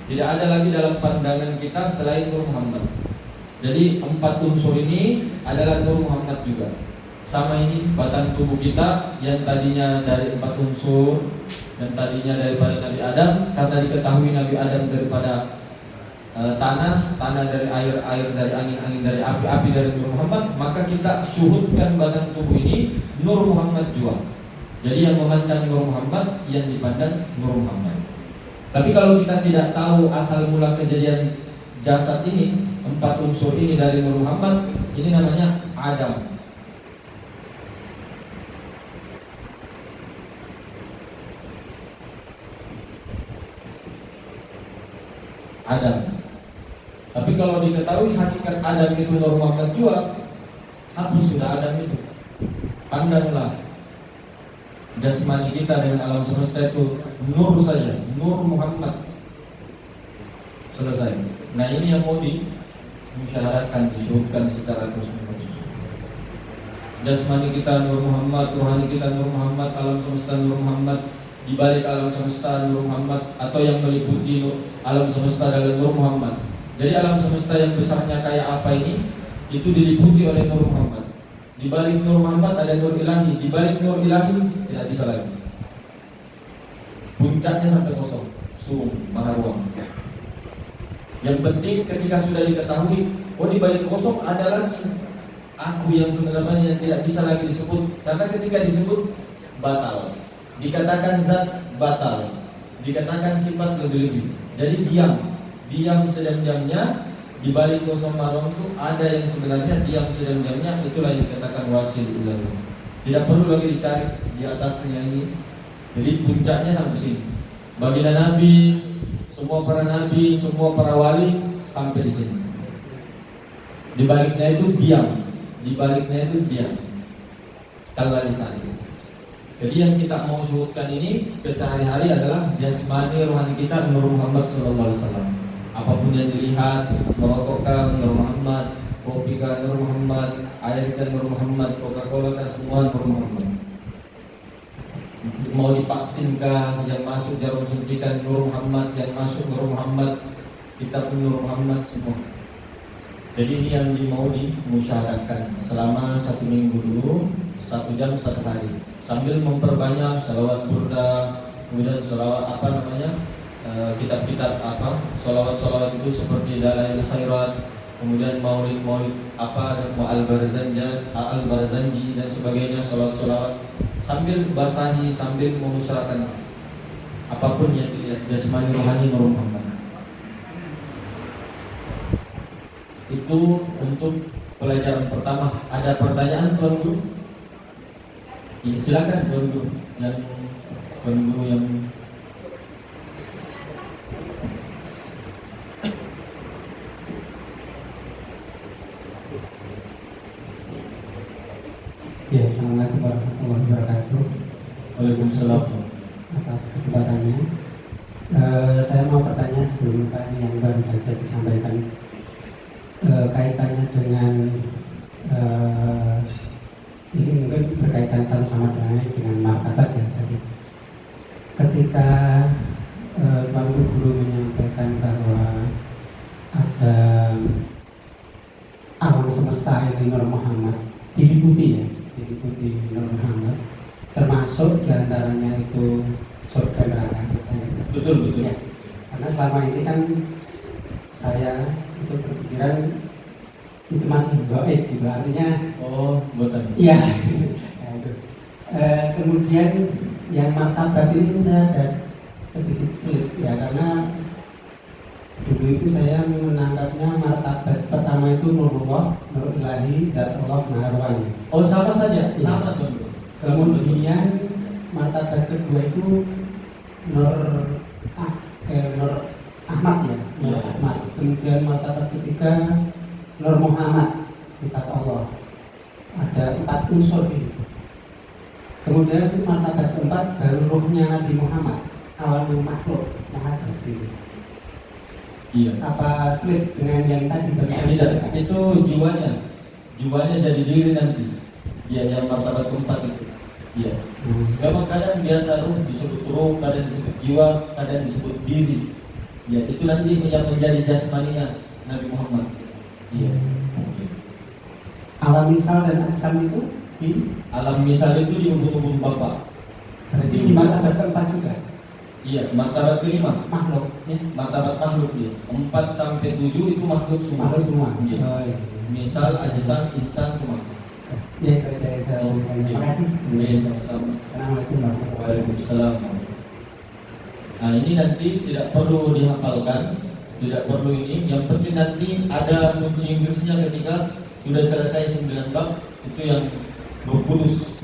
Tidak ada lagi dalam pandangan kita selain Nur Muhammad. Jadi 4 unsur ini adalah Nur Muhammad juga. Sama ini batang tubuh kita yang tadinya dari 4 unsur dan tadinya daripada Nabi Adam, karena diketahui Nabi Adam daripada tanah dari air dari angin dari api dari Nur Muhammad, maka kita syuhudkan batang tubuh ini Nur Muhammad juga. Jadi yang memandang Nur Muhammad, yang dipandang Nur Muhammad. Tapi kalau kita tidak tahu asal mula kejadian jasad ini, 4 unsur ini dari Nur Muhammad, ini namanya Adam. Tapi kalau diketahui hakikat Adam itu Nur Muhammad juga, hapus sudah Adam itu. Pandanglah jasmani kita dengan alam semesta itu nur saja, Nur Muhammad. Selesai. Nah ini yang mau dimusyawarahkan, disuruhkan secara terus-menerus. Jasmani kita Nur Muhammad, rohani kita Nur Muhammad, alam semesta Nur Muhammad, di balik alam semesta Nur Muhammad, atau yang meliputi alam semesta adalah Nur Muhammad. Jadi alam semesta yang besarnya kayak apa ini, itu diliputi oleh Nur Muhammad. Di balik Nur Muhammad ada Nur Ilahi, di balik Nur Ilahi tidak bisa lagi. Puncaknya sampai kosong, maha ruang. Yang penting ketika sudah diketahui, oh di balik kosong ada lagi aku yang sebenarnya tidak bisa lagi disebut, karena ketika disebut batal. Dikatakan zat batal, dikatakan sifat lebih-lebih. Jadi diam sedang-diamnya. Di balik kosong marong itu ada yang sebenarnya diam sedang-diamnya, itulah yang dikatakan wasil ilallah. Tidak perlu lagi dicari di atasnya ini. Jadi puncaknya sampai sini. Baginda Nabi, semua para nabi, semua para wali sampai di sini. Di baliknya itu diam, di baliknya itu diam. Kalau lisan. Jadi yang kita mau sebutkan ini kesehari-hari adalah jasmani rohani kita Nur Muhammad SAW. Apapun yang dilihat, merokok kan Nur Muhammad, kopi kan Nur Muhammad, air kan Nur Muhammad, Coca-Cola kan semua Nur Muhammad. Mau divaksin kah, yang masuk jarum suntikan Nur Muhammad, yang masuk Nur Muhammad, kita pun Nur Muhammad semua. Jadi ini yang mau dimusyawarahkan selama 1 minggu dulu, 1 jam 1 hari, sambil memperbanyak salawat burda, kemudian salawat kitab-kitab salawat itu seperti Dalail Khairat, kemudian maulid Al-Barzanji dan sebagainya, salawat sambil basahi, sambil memusyawarahkan apapun yang dilihat jasmani rohani Nur Muhammad. Itu untuk pelajaran pertama. Ada pertanyaan Tuan Guru? Ya, silakan Tuan Guru dan Tuan Guru yang ya. Assalamualaikum warahmatullahi wabarakatuh. Waalaikumsalam. Atas kesempatannya, saya mau bertanya sebelum tadi yang baru saja disampaikan, kaitannya dengan ini mungkin berkaitan sama-sama dengan martabat ya tadi. Ketika Tuan Guru menyampaikan bahwa ada alam semesta ini Nur Muhammad, diliputi Nur Muhammad, termasuk diantaranya itu surga neraka. betul. Ya, karena selama ini kan saya itu berpikiran itu masih gaib gitu, artinya buatan. iya. Ya, itu. Kemudian yang martabat ini saya ada sedikit sulit ya, karena dulu itu saya menangkapnya martabat pertama itu Nurullah, Nur Ilahi, Zat Allah, Maha Ruang. Sama saja, Ya. sama Tuan Guru. Kemudian martabat kedua itu Nur Ahmad ya, Nur Ya. Ahmad. Kemudian martabat ketiga unsur di situ. Kemudian martabat keempat baru ruhnya Nabi Muhammad, awalnya makhluk yang ada di sini. Iya. Apa sulit dengan yang tadi barusan? Tidak, itu jiwanya jadi diri nanti. Ya, yang martabat keempat itu. Iya. Memang kadang biasa ruh disebut ruh, kadang disebut jiwa, kadang disebut diri. Ya, itu nanti yang menjadi jasmaninya Nabi Muhammad. Iya. Alam misal dan asal itu di Alam misal itu di ubun-ubun Bapa. berarti di martabat keempat juga Iya, martabat kelima. makhluk, ya? Martabat makhluk dia. 4 sampai 7 itu makhluk semua. Makhluk semua. Iya. Oh, iya. Misal, ajsan, insan itu makhluk. Ya itu aja yang saya inginkan. Terima kasih. Iya, sama-sama. Assalamualaikum warahmatullahi wabarakatuh. Waalaikumsalam. Nah, ini nanti tidak perlu dihafalkan, tidak perlu ini. Yang penting nanti ada kunci Inggrisnya ketika sudah selesai 9 bab itu yang berkudus.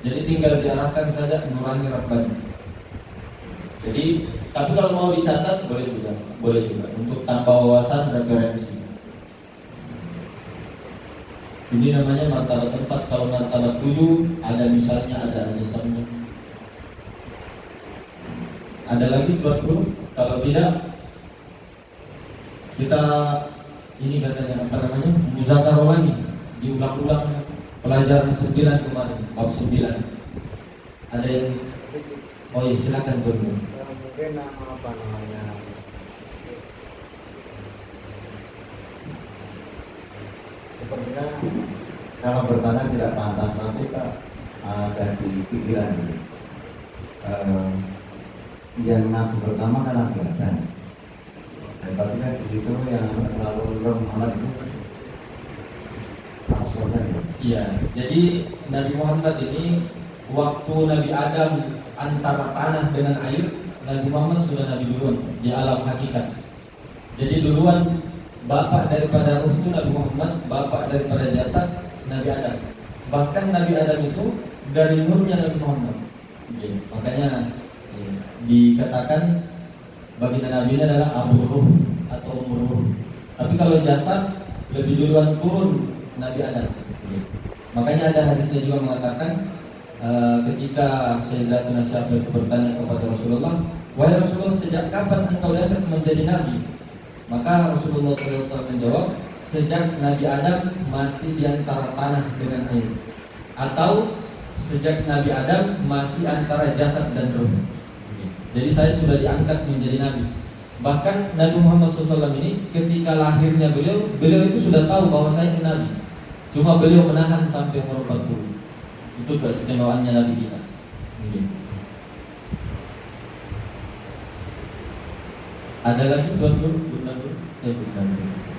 Jadi tinggal diarahkan saja Nurani Rabbani. Jadi, tapi kalau mau dicatat boleh juga untuk tambah wawasan referensi. Ini namanya martabat 4. Kalau martabat 7 ada misalnya, ada ajasannya. Ada lagi Tuan Guru? Kalau tidak, kita ini katanya apa namanya? Muzakarah lagi, diulang-ulang pelajaran 9 kemarin, bab 9. Ada yang oh iya, silakan Tuan Guru. Mungkin apa namanya, sepertinya kalau bertanya tidak pantas, tapi Pak ada di pikiran ini. Yang nabi pertama kan Nabi Adam. Tapi kan di situ yang selalu Nur Muhammad itu maksudnya ya. Iya, jadi Nabi Muhammad ini waktu Nabi Adam antara tanah dengan air, Nabi Muhammad sudah Nabi duluan di alam hakikat. Jadi duluan bapak daripada ruh itu Nabi Muhammad, bapak daripada jasad Nabi Adam. Bahkan Nabi Adam itu dari nurnya Nabi Muhammad. Oke, makanya dikatakan baginda Nabi ini adalah Abu Ruh atau Umur Ruh. Tapi kalau jasad lebih duluan turun Nabi Adam. Oke. Makanya ada hadisnya juga mengatakan ketika Sayyidatuna Syafi'ah itu bertanya kepada Rasulullah, wahai Rasulullah, sejak kapan engkau diangkat menjadi Nabi? Maka Rasulullah SAW menjawab, sejak Nabi Adam masih di antara tanah dengan air, atau sejak Nabi Adam masih antara jasad dan ruh. Jadi saya sudah diangkat menjadi Nabi. Bahkan Nabi Muhammad SAW ini ketika lahirnya beliau itu sudah tahu bahwa saya itu Nabi. Cuma beliau menahan sampai umur 40. Itu keistimewaannya Nabi kita. Ada lagi Tuan Guru? Bunda Guru? Bunda Guru.